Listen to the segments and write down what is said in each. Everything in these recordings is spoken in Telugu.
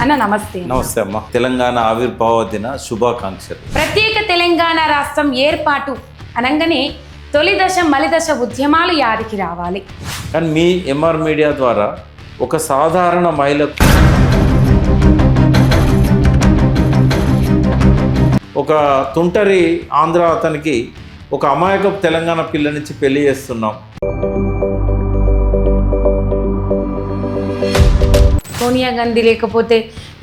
అన్న నమస్తే. నమస్తే అమ్మ. తెలంగాణ ఆవిర్భావ దిన శుభాకాంక్షలు. ప్రత్యేక తెలంగాణ రాష్ట్రం ఏర్పాటు అనగానే తొలి దశ మలి దశ ఉద్యమాలు యాదికి రావాలి. కానీ మీ ఎంఆర్ మీడియా ద్వారా ఒక సాధారణ మహిళకు ఒక తుంటరి ఆంధ్ర అతనికి ఒక అమాయకపు తెలంగాణ పిల్ల నుంచి పెళ్లి చేస్తున్నాం. సోనియా గాంధీ లేకపోతే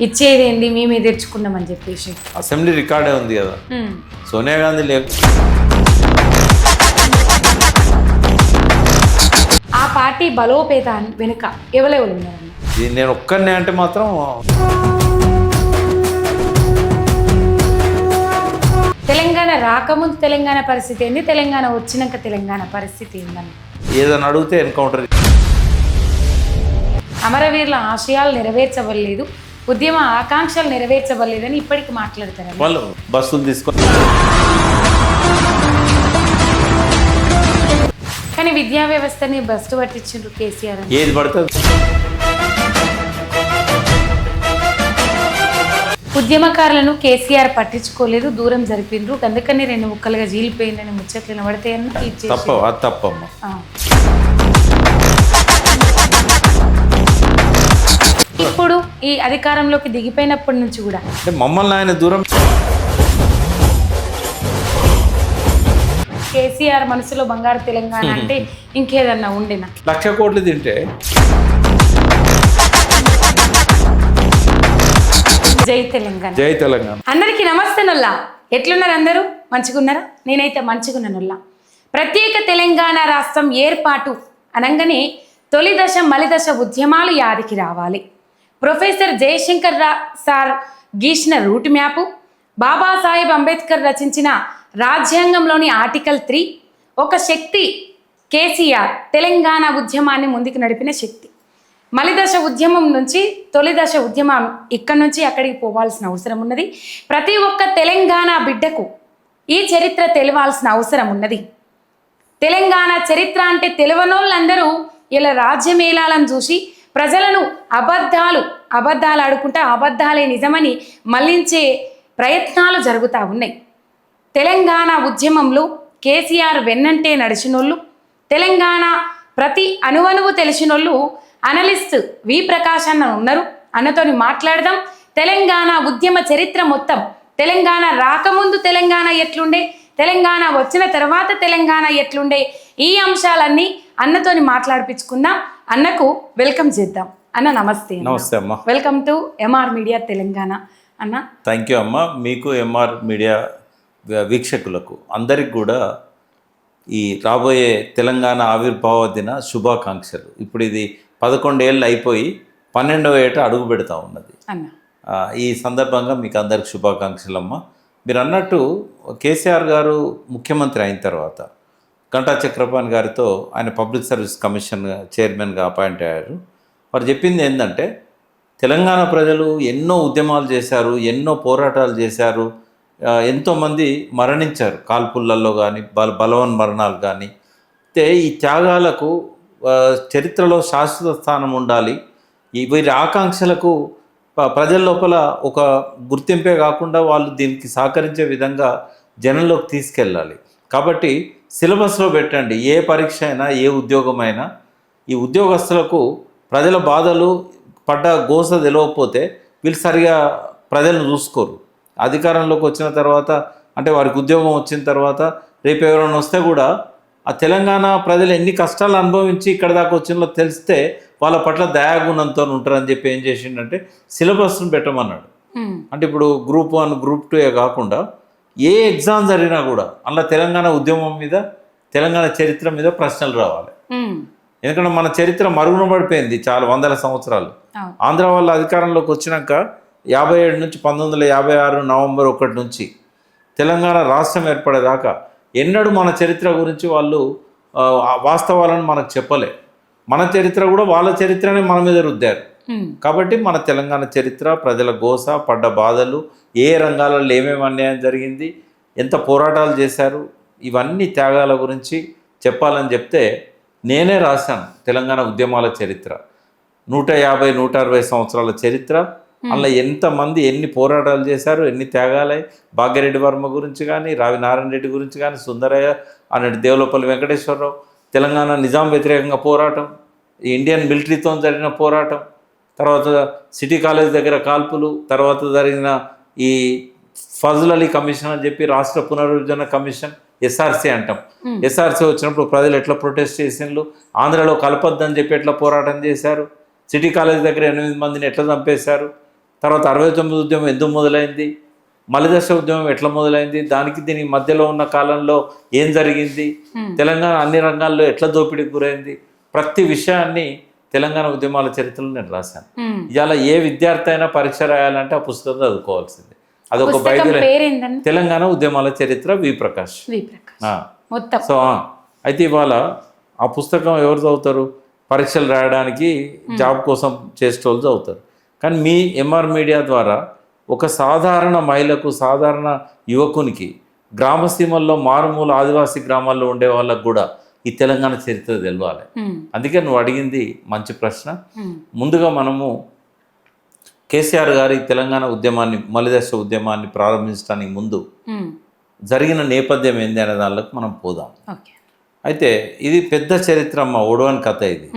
ఇచ్చేదేంది మేమే తెచ్చుకున్నామని చెప్పేసి అసెంబ్లీ రికార్డే ఉంది కదా. సోనియా గాంధీ ఆ పార్టీ బలోపేత వెనుక ఎవరెవరు ఉన్నారన్న? నేను ఒక్కరినే అంటే మాత్రం తెలంగాణ రాకముందు తెలంగాణ పరిస్థితి ఏంది, తెలంగాణ వచ్చినాక తెలంగాణ పరిస్థితి ఏందని ఏదైనా అడిగితే ఎన్కౌంటర్. అమరవీరుల ఆశయాలు నెరవేర్చవలేదు, ఉద్యమ ఆకాంక్షలు నెరవేర్చవలేదని ఇప్పటికి మాట్లాడతారు వాళ్ళు. బస్సులు తీసుకొని కానీ విద్యా వ్యవస్థని బస్సు పట్టించారు కేసీఆర్. ఏది పడుతుంది. ఉద్యమకారులను కేసీఆర్ పట్టించుకోలేదు, దూరం జరిపిండ్రు, అందుకని రెండు ముక్కలుగా జీలిపోయిందని ముచ్చట్లు వినబడతాయని తప్పమ్మా. ఇప్పుడు ఈ అధికారంలోకి దిగిపోయినప్పటి నుంచి కూడా అంటే మమ్మల్ని ఆయన దూరం. కేసీఆర్ మనసులో బంగారు తెలంగాణ అంటే ఇంకేదన్నా ఉండేనా? 1,00,000 కోట్లు తింటే జై తెలంగాణ. జై తెలంగాణ. అందరికీ నమస్తే నొల్లా. ఎట్లున్నారు అందరూ? మంచిగున్నారా? నేనైతే మంచిగున్నానుల్లా. ప్రత్యేక తెలంగాణ రాష్ట్రం ఏర్పాటు అనగానే తొలి దశ మలి దశ ఉద్యమాలు యాదికి రావాలి. ప్రొఫెసర్ జయశంకర్ సార్ గీసిన రూట్ మ్యాపు, బాబాసాహెబ్ అంబేద్కర్ రచించిన రాజ్యాంగంలోని ఆర్టికల్ 3, ఒక శక్తి కేసీఆర్ తెలంగాణ ఉద్యమాన్ని ముందుకు నడిపిన శక్తి. మలిదశ ఉద్యమం నుంచి తొలి దశ ఉద్యమం ఇక్కడి నుంచి అక్కడికి పోవాల్సిన అవసరం ఉన్నది. ప్రతి ఒక్క తెలంగాణ బిడ్డకు ఈ చరిత్ర తెలియాల్సిన అవసరం ఉన్నది. తెలంగాణ చరిత్ర అంటే తెలియనోళ్ళందరూ ఇలా రాజ్యమేళాలను చూసి ప్రజలను అబద్ధాలు ఆడుకుంటా అబద్ధాలే నిజమని మళ్లించే ప్రయత్నాలు జరుగుతూ ఉన్నాయి. తెలంగాణ ఉద్యమంలో కేసీఆర్ వెన్నంటే నడిచినోళ్ళు, తెలంగాణ ప్రతి అణువణువు తెలిసినోళ్ళు అనలిస్ట్ వి ప్రకాష్ అన్న ఉన్నారు. అన్నతోని మాట్లాడదాం. తెలంగాణ ఉద్యమ చరిత్ర మొత్తం, తెలంగాణ రాకముందు తెలంగాణ ఎట్లుండే, తెలంగాణ వచ్చిన తర్వాత తెలంగాణ ఎట్లుండే, ఈ అంశాలన్నీ అన్నతోని మాట్లాడిపించుకుందాం. అన్నకు వెల్కమ్ చేద్దాం. అన్న నమస్తే. నమస్తే అమ్మ. Welcome to MR media Telangana. అన్న థ్యాంక్ యూ అమ్మ. మీకు ఎంఆర్ మీడియా వీక్షకులకు అందరికి కూడా ఈ రాబోయే తెలంగాణ ఆవిర్భావ దిన శుభాకాంక్షలు. ఇప్పుడు ఇది 11 ఏళ్ళు అయిపోయి 12వ ఏట అడుగు పెడతా ఉన్నది. ఈ సందర్భంగా మీకు అందరికి శుభాకాంక్షలు అమ్మ. మీరు అన్నట్టు కేసీఆర్ గారు ముఖ్యమంత్రి అయిన తర్వాత గంటా చక్రపాణి గారితో ఆయన పబ్లిక్ సర్వీస్ కమిషన్ చైర్మన్గా అపాయింట్ అయ్యారు. వారు చెప్పింది ఏంటంటే తెలంగాణ ప్రజలు ఎన్నో ఉద్యమాలు చేశారు, ఎన్నో పోరాటాలు చేశారు, ఎంతోమంది మరణించారు కాల్పులలో కానీ బలవన్ మరణాలు కానీ. అయితే ఈ త్యాగాలకు చరిత్రలో శాశ్వత స్థానం ఉండాలి. వీరి ఆకాంక్షలకు ప్రజల లోపల ఒక గుర్తింపే కాకుండా వాళ్ళు దీనికి సహకరించే విధంగా జనంలోకి తీసుకెళ్ళాలి. కాబట్టి సిలబస్లో పెట్టండి. ఏ పరీక్ష అయినా, ఏ ఉద్యోగమైనా ఈ ఉద్యోగస్తులకు ప్రజల బాధలు పడ్డ గోస తెలియకపోతే వీళ్ళు సరిగా ప్రజలను చూసుకోరు. అధికారంలోకి వచ్చిన తర్వాత అంటే వారికి ఉద్యోగం వచ్చిన తర్వాత రేపు ఎవరైనా వస్తే కూడా ఆ తెలంగాణ ప్రజలు ఎన్ని కష్టాలు అనుభవించి ఇక్కడ దాకా వచ్చినలో తెలిస్తే వాళ్ళ పట్ల దయాగుణంతో ఉంటారని చెప్పి ఏం చేసిండంటే సిలబస్ను పెట్టమన్నాడు. అంటే ఇప్పుడు గ్రూప్ 1, గ్రూప్ 2 కాకుండా ఏ ఎగ్జామ్ జరిగినా కూడా అందులో తెలంగాణ ఉద్యమం మీద, తెలంగాణ చరిత్ర మీద ప్రశ్నలు రావాలి. ఎందుకంటే మన చరిత్ర మరుగున పడిపోయింది చాలా వందల సంవత్సరాలు. ఆంధ్ర వాళ్ళ అధికారంలోకి వచ్చినాక 57 నుంచి 1956 నవంబర్ 1 నుంచి తెలంగాణ రాష్ట్రం ఏర్పడేదాకా ఎన్నడూ మన చరిత్ర గురించి వాళ్ళు వాస్తవాలను మనకు చెప్పలే. మన చరిత్ర కూడా వాళ్ళ చరిత్రనే మన మీద రుద్దారు. కాబట్టి మన తెలంగాణ చరిత్ర, ప్రజల గోస, పడ్డ బాధలు, ఏ రంగాలలో ఏమేమి అన్యాయం జరిగింది, ఎంత పోరాటాలు చేశారు, ఇవన్నీ త్యాగాల గురించి చెప్పాలని చెప్తే నేనే రాశాను తెలంగాణ ఉద్యమాల చరిత్ర. 150-160 సంవత్సరాల చరిత్ర, అందులో ఎంతమంది ఎన్ని పోరాటాలు చేశారు, ఎన్ని త్యాగాలై, భాగ్యరెడ్డి వర్మ గురించి కానీ, రావి నారాయణ రెడ్డి గురించి కానీ, సుందరయ్య అన్నట్టు దేవులపల్లి వెంకటేశ్వరరావు, తెలంగాణ నిజాం వ్యతిరేకంగా పోరాటం, ఈ ఇండియన్ మిలిటరీతో జరిగిన పోరాటం, తర్వాత సిటీ కాలేజ్ దగ్గర కాల్పులు, తర్వాత జరిగిన ఈ ఫజల్ అలీ కమిషన్ అని చెప్పి రాష్ట్ర పునర్విభజన కమిషన్, ఎస్ఆర్సీ అంటాం. ఎస్ఆర్సీ వచ్చినప్పుడు ప్రజలు ఎట్లా ప్రొటెస్ట్ చేసిండ్రు, ఆంధ్రలో కలపొద్దని చెప్పి ఎట్లా పోరాటం చేశారు, సిటీ కాలేజ్ దగ్గర 8 మందిని ఎట్లా చంపేశారు, తర్వాత 69 ఉద్యమం ఎందుకు మొదలైంది, మలిదశ ఉద్యమం ఎట్లా మొదలైంది, దీనికి మధ్యలో ఉన్న కాలంలో ఏం జరిగింది, తెలంగాణ అన్ని రంగాల్లో ఎట్లా దోపిడీకి గురైంది, ప్రతి విషయాన్ని తెలంగాణ ఉద్యమాల చరిత్రలో నేను రాశాను. ఇవాళ ఏ విద్యార్థి అయినా పరీక్ష రాయాలంటే ఆ పుస్తకం చదువుకోవాల్సిందే. అదొక బైబిల్. తెలంగాణ ఉద్యమాల చరిత్ర వి ప్రకాష్. సో అయితే ఇవాళ ఆ పుస్తకం ఎవరు చదువుతారు? పరీక్షలు రాయడానికి, జాబ్ కోసం చేసేటోళ్ళు చదువుతారు. కానీ మీ ఎంఆర్ మీడియా ద్వారా ఒక సాధారణ మహిళకు, సాధారణ యువకునికి, గ్రామసీమల్లో మారుమూల ఆదివాసీ గ్రామాల్లో ఉండే వాళ్ళకు కూడా ఈ తెలంగాణ చరిత్ర తెలవాలి. అందుకే నువ్వు అడిగింది మంచి ప్రశ్న. ముందుగా మనము కేసీఆర్ గారి తెలంగాణ ఉద్యమాన్ని, మలిదశ ఉద్యమాన్ని ప్రారంభించడానికి ముందు జరిగిన నేపథ్యం ఏంది అనే దానిలోకి మనం పోదాం. అయితే ఇది పెద్ద చరిత్ర అమ్మ, ఓడవని కథ ఇది.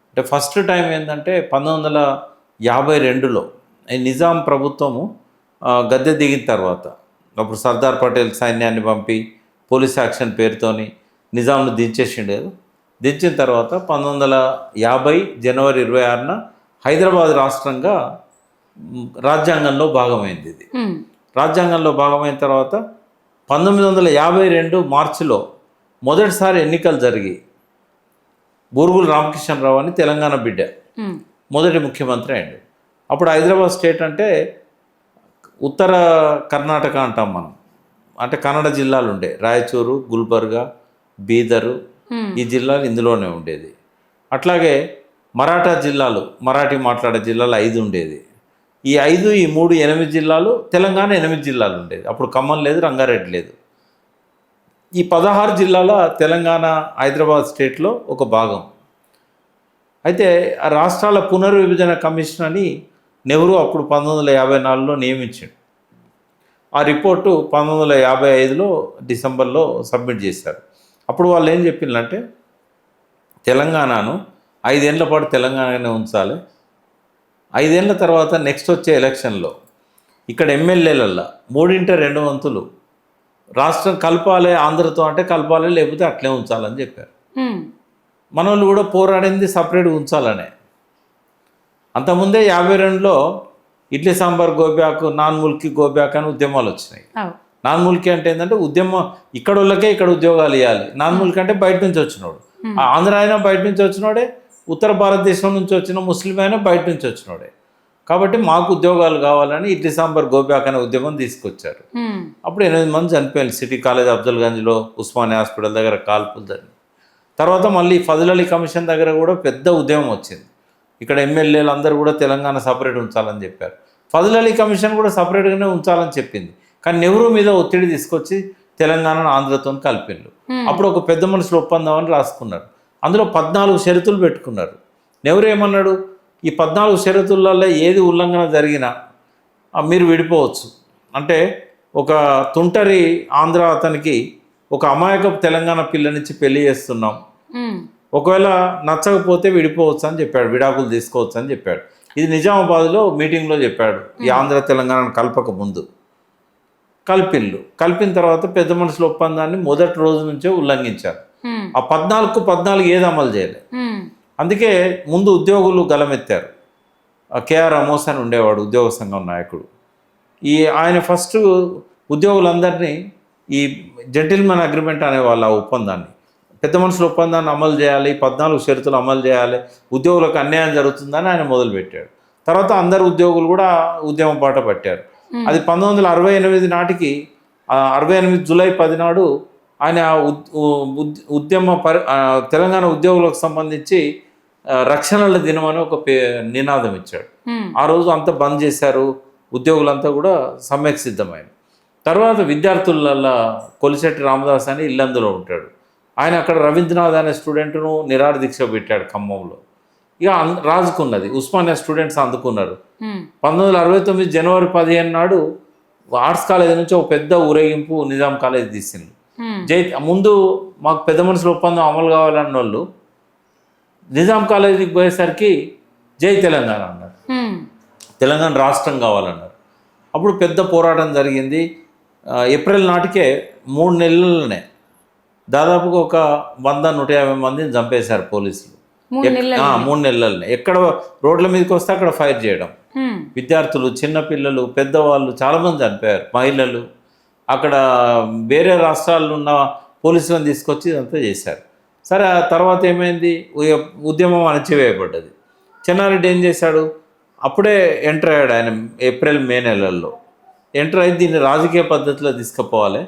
అంటే ఫస్ట్ టైం ఏంటంటే 1952లో నిజాం ప్రభుత్వము గద్దె దిగిన తర్వాత, అప్పుడు సర్దార్ పటేల్ సైన్యాన్ని పంపి పోలీస్ యాక్షన్ పేరుతోని నిజాంను దించేసిండు కదా. దించిన తర్వాత 1950 జనవరి 26న హైదరాబాద్ రాష్ట్రంగా రాజ్యాంగంలో భాగమైంది. ఇది రాజ్యాంగంలో భాగమైన తర్వాత 1952 మార్చిలో మొదటిసారి ఎన్నికలు జరిగి బూరుగుల రామకృష్ణరావు అని తెలంగాణ బిడ్డ మొదటి ముఖ్యమంత్రి అయ్యాడు. అప్పుడు హైదరాబాద్ స్టేట్ అంటే ఉత్తర కర్ణాటక అంటాం మనం. అంటే కన్నడ జిల్లాలు ఉండే, రాయచూరు, గుల్బర్గా, బీదరు, ఈ జిల్లాలు ఇందులోనే ఉండేది. అట్లాగే మరాఠా జిల్లాలు, మరాఠీ మాట్లాడే జిల్లాలు 5 ఉండేది. ఈ 5, ఈ 3, 8 జిల్లాలు, తెలంగాణ 8 జిల్లాలు ఉండేది. అప్పుడు ఖమ్మం లేదు, రంగారెడ్డి లేదు. ఈ 16 జిల్లాల తెలంగాణ హైదరాబాద్ స్టేట్లో ఒక భాగం. అయితే ఆ రాష్ట్రాల పునర్విభజన కమిషన్ అని నెహ్రూ అప్పుడు 1954లో నియమించాడు. ఆ రిపోర్టు 1955లో డిసెంబర్లో సబ్మిట్ చేశారు. అప్పుడు వాళ్ళు ఏం చెప్పిందంటే తెలంగాణను 5 ఏళ్ల పాటు తెలంగాణనే ఉంచాలి. 5 ఏళ్ల తర్వాత నెక్స్ట్ వచ్చే ఎలక్షన్లో ఇక్కడ ఎమ్మెల్యేలల్లో 3/2 వంతులు రాష్ట్రం కలపాలి, ఆంధ్రతో అంటే కలపాలి, లేకపోతే అట్లే ఉంచాలని చెప్పారు. మన వాళ్ళు కూడా పోరాడింది సపరేట్గా ఉంచాలనే. అంతకుముందే 52లో idli sambar go back, non Mulki go back అని ఉద్యమాలు వచ్చినాయి. నాన్ ముల్కీ అంటే ఏంటంటే ఉద్యమం ఇక్కడ వాళ్ళకే ఇక్కడ ఉద్యోగాలు ఇవ్వాలి. నాన్ ముల్కీ అంటే బయట నుంచి వచ్చినోడు, ఆంధ్ర అయినా బయట నుంచి వచ్చినోడే, ఉత్తర భారతదేశం నుంచి వచ్చిన ముస్లిం అయినా బయట నుంచి వచ్చినోడే. కాబట్టి మాకు ఉద్యోగాలు కావాలని ఇడ్లీ సాంబార్ గోబ్యాక్ అనే ఉద్యమం తీసుకొచ్చారు. అప్పుడు 8 మంది చనిపోయారు. సిటీ కాలేజ్ అఫ్జల్గంజ్లో ఉస్మానియా హాస్పిటల్ దగ్గర కాల్పులు జరిగింది. తర్వాత మళ్ళీ ఫజల్ అలీ కమిషన్ దగ్గర కూడా పెద్ద ఉద్యమం వచ్చింది. ఇక్కడ ఎమ్మెల్యేలు అందరూ కూడా తెలంగాణ సపరేట్ ఉంచాలని చెప్పారు. ఫజల్ అలీ కమిషన్ కూడా సపరేట్గానే ఉంచాలని చెప్పింది. కానీ నెహ్రూ మీద ఒత్తిడి తీసుకొచ్చి తెలంగాణను ఆంధ్రతో కలిపిండు. అప్పుడు ఒక పెద్ద మనుషుల ఒప్పందం అని రాసుకున్నారు. అందులో 14 షరతులు పెట్టుకున్నారు. నెహ్రూ ఏమన్నాడు, ఈ 14 షరతులలో ఏది ఉల్లంఘన జరిగినా మీరు విడిపోవచ్చు. అంటే ఒక తుంటరి ఆంధ్ర అతనికి ఒక అమాయకపు తెలంగాణ పిల్లనిచ్చి పెళ్లి చేస్తున్నాం, ఒకవేళ నచ్చకపోతే విడిపోవచ్చు అని చెప్పాడు, విడాకులు తీసుకోవచ్చు అని చెప్పాడు. ఇది నిజామాబాద్లో మీటింగ్లో చెప్పాడు. ఈ ఆంధ్ర తెలంగాణను కలపక ముందు కలిపిన తర్వాత పెద్ద మనుషుల ఒప్పందాన్ని మొదటి రోజు నుంచే ఉల్లంఘించారు. ఆ 14 ఏది అమలు చేయలేదు. అందుకే ముందు ఉద్యోగులు గలమెత్తారు. కేఆర్ అమోస్ అని ఉండేవాడు ఉద్యోగ సంఘం నాయకుడు. ఆయన ఫస్ట్ ఉద్యోగులందరినీ ఈ జెంటిల్మెన్ అగ్రిమెంట్ అనేవాళ్ళు ఆ ఒప్పందాన్ని, పెద్ద మనుషుల ఒప్పందాన్ని అమలు చేయాలి, 14 షరతులు అమలు చేయాలి, ఉద్యోగులకు అన్యాయం జరుగుతుందని ఆయన మొదలుపెట్టాడు. తర్వాత అందరు ఉద్యోగులు కూడా ఉద్యమ బాట పట్టారు. అది 1968 నాటికి 68 జూలై 10 నాడు ఆయన తెలంగాణ ఉద్యోగులకు సంబంధించి రక్షణల దినం అని ఒక నినాదం ఇచ్చాడు. ఆ రోజు అంతా బంద్ చేశారు, ఉద్యోగులంతా కూడా సమ్మెకు సిద్ధమైంది. తర్వాత విద్యార్థుల కొలిశెట్టి రామదాస్ అని ఇల్లందులో ఉంటాడు. ఆయన అక్కడ రవీంద్రనాథ్ అనే స్టూడెంట్ను నిరాహార దీక్ష పెట్టాడు ఖమ్మంలో. ఇక రాజుకున్నది, ఉస్మానియా స్టూడెంట్స్ అందుకున్నారు. 1969 జనవరి 15 నాడు ఆర్ట్స్ కాలేజ్ నుంచి ఒక పెద్ద ఊరేగింపు నిజాం కాలేజ్ తీసింది. ముందు మాకు పెద్ద మనుషుల ఒప్పందం అమలు కావాలన్న వాళ్ళు నిజాం కాలేజీకి పోయేసరికి జై తెలంగాణ అన్నారు, తెలంగాణ రాష్ట్రం కావాలన్నారు. అప్పుడు పెద్ద పోరాటం జరిగింది. ఏప్రిల్ నాటికే 3 నెలలనే దాదాపుగా ఒక 100-150 మందిని చంపేశారు పోలీసులు. 3 నెలలనే ఎక్కడ రోడ్ల మీదకి వస్తే అక్కడ ఫైర్ చేయడం, విద్యార్థులు, చిన్నపిల్లలు, పెద్దవాళ్ళు చాలామంది చనిపోయారు, మహిళలు. అక్కడ వేరే రాష్ట్రాల్లో ఉన్న పోలీసులను తీసుకొచ్చి ఇదంతా చేశారు. సరే, ఆ తర్వాత ఏమైంది, ఉద్యమం అణచివేయబడ్డది. చెన్నారెడ్డి ఏం చేశాడు, అప్పుడే ఎంటర్ అయ్యాడు ఆయన ఏప్రిల్ మే నెలల్లో. ఎంటర్ అయ్యి దీన్ని రాజకీయ పద్ధతిలో తీసుకుపోవాలి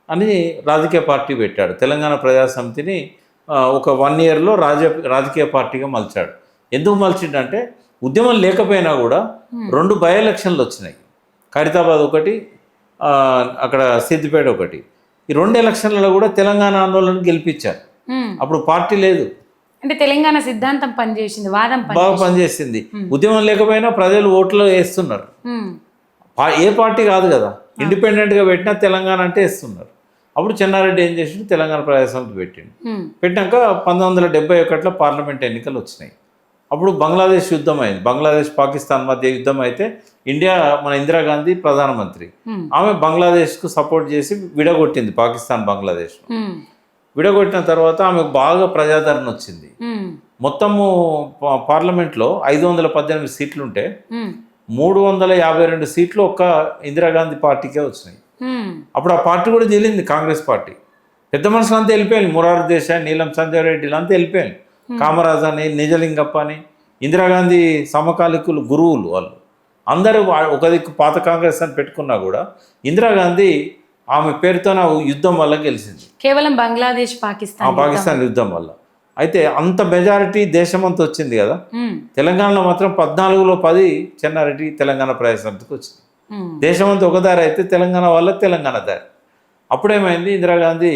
అని రాజకీయ పార్టీ పెట్టాడు. తెలంగాణ ప్రజాసమితిని ఒక 1 ఇయర్లో రాజకీయ పార్టీగా మలిచాడు. ఎందుకు మలిచిండంటే ఉద్యమం లేకపోయినా కూడా 2 బై ఎలక్షన్లు వచ్చినాయి, ఖైరతాబాద్ ఒకటి, అక్కడ సిద్దిపేట ఒకటి. ఈ 2 ఎలక్షన్లలో కూడా తెలంగాణ ఆందోళన గెలిపించారు. అప్పుడు పార్టీ లేదు, అంటే తెలంగాణ సిద్ధాంతం పనిచేసింది, వాదం బాగా పనిచేసింది. ఉద్యమం లేకపోయినా ప్రజలు ఓట్లు వేస్తున్నారు. ఏ పార్టీ కాదు కదా, ఇండిపెండెంట్గా పెట్టినా తెలంగాణ అంటే వేస్తున్నారు. అప్పుడు చెన్నారెడ్డి ఏం చేసిండు, తెలంగాణ ప్రజాసమితి పెట్టిండు. పెట్టినాక 1971లో పార్లమెంట్ ఎన్నికలు వచ్చినాయి. అప్పుడు బంగ్లాదేశ్ యుద్ధం అయింది. బంగ్లాదేశ్ పాకిస్తాన్ మధ్య యుద్ధం అయితే మన ఇందిరాగాంధీ ప్రధానమంత్రి, ఆమె బంగ్లాదేశ్కు సపోర్ట్ చేసి విడగొట్టింది పాకిస్తాన్ బంగ్లాదేశ్. విడగొట్టిన తర్వాత ఆమెకు బాగా ప్రజాదరణ వచ్చింది. మొత్తము పార్లమెంట్లో 518 సీట్లు ఉంటే 352 సీట్లు ఒక్క ఇందిరాగాంధీ పార్టీకే వచ్చినాయి. అప్పుడు ఆ పార్టీ కూడా చెల్లింది, కాంగ్రెస్ పార్టీ. పెద్ద మనుషులు అంతా వెళ్ళిపోయాను, మొరార్జీ దేశాయ్, నీలం సంజయ్ రెడ్డిలు అంతా వెళ్ళిపోయాను, కామరాజ్ అని, నిజలింగప్ప అని, ఇందిరాగాంధీ సమకాలికులు, గురువులు వాళ్ళు అందరూ. ఒక దిక్కు పాత కాంగ్రెస్ అని పెట్టుకున్నా కూడా ఇందిరాగాంధీ ఆమె పేరుతో యుద్ధం వల్ల గెలిచింది, కేవలం బంగ్లాదేశ్ పాకిస్తాన్ యుద్ధం వల్ల. అయితే అంత మెజారిటీ దేశమంతా వచ్చింది కదా, తెలంగాణలో మాత్రం 14లో 10 చెన్నారెడ్డి తెలంగాణ ప్రజాసమితికి వచ్చింది. దేశమంతా ఒక దారి అయితే తెలంగాణ వల్ల తెలంగాణ దారి. అప్పుడేమైంది, ఇందిరాగాంధీ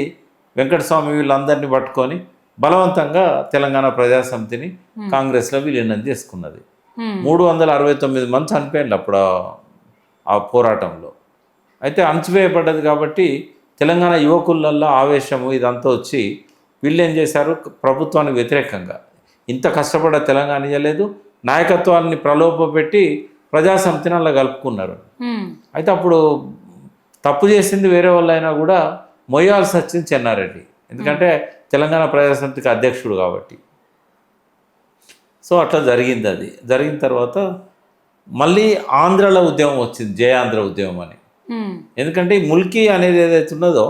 వెంకటస్వామి వీళ్ళందరినీ పట్టుకొని బలవంతంగా తెలంగాణ ప్రజాసమితిని కాంగ్రెస్లో విలీనం చేసుకున్నది. 369 మంది చనిపోయింది అప్పుడు ఆ పోరాటంలో. అయితే అణచివేయబడ్డది కాబట్టి తెలంగాణ యువకులల్లో ఆవేశము ఇదంతా వచ్చి వీళ్ళు ఏం చేశారు, ప్రభుత్వానికి వ్యతిరేకంగా ఇంత కష్టపడ్డ తెలంగాణ ఇవ్వలేదు, నాయకత్వాన్ని ప్రలోభపెట్టి ప్రజాసమితిని అలా కలుపుకున్నారు. అయితే అప్పుడు తప్పు చేసింది వేరే వాళ్ళు అయినా కూడా మొయ్యాల్సి వచ్చింది చెన్నారెడ్డి, ఎందుకంటే తెలంగాణ ప్రజాసమితికి అధ్యక్షుడు కాబట్టి. సో అట్లా జరిగింది. అది జరిగిన తర్వాత మళ్ళీ ఆంధ్రలో ఉద్యమం వచ్చింది, జయ ఆంధ్ర ఉద్యమం అని. ఎందుకంటే ఈ ముల్కీ అనేది ఏదైతే ఉన్నదో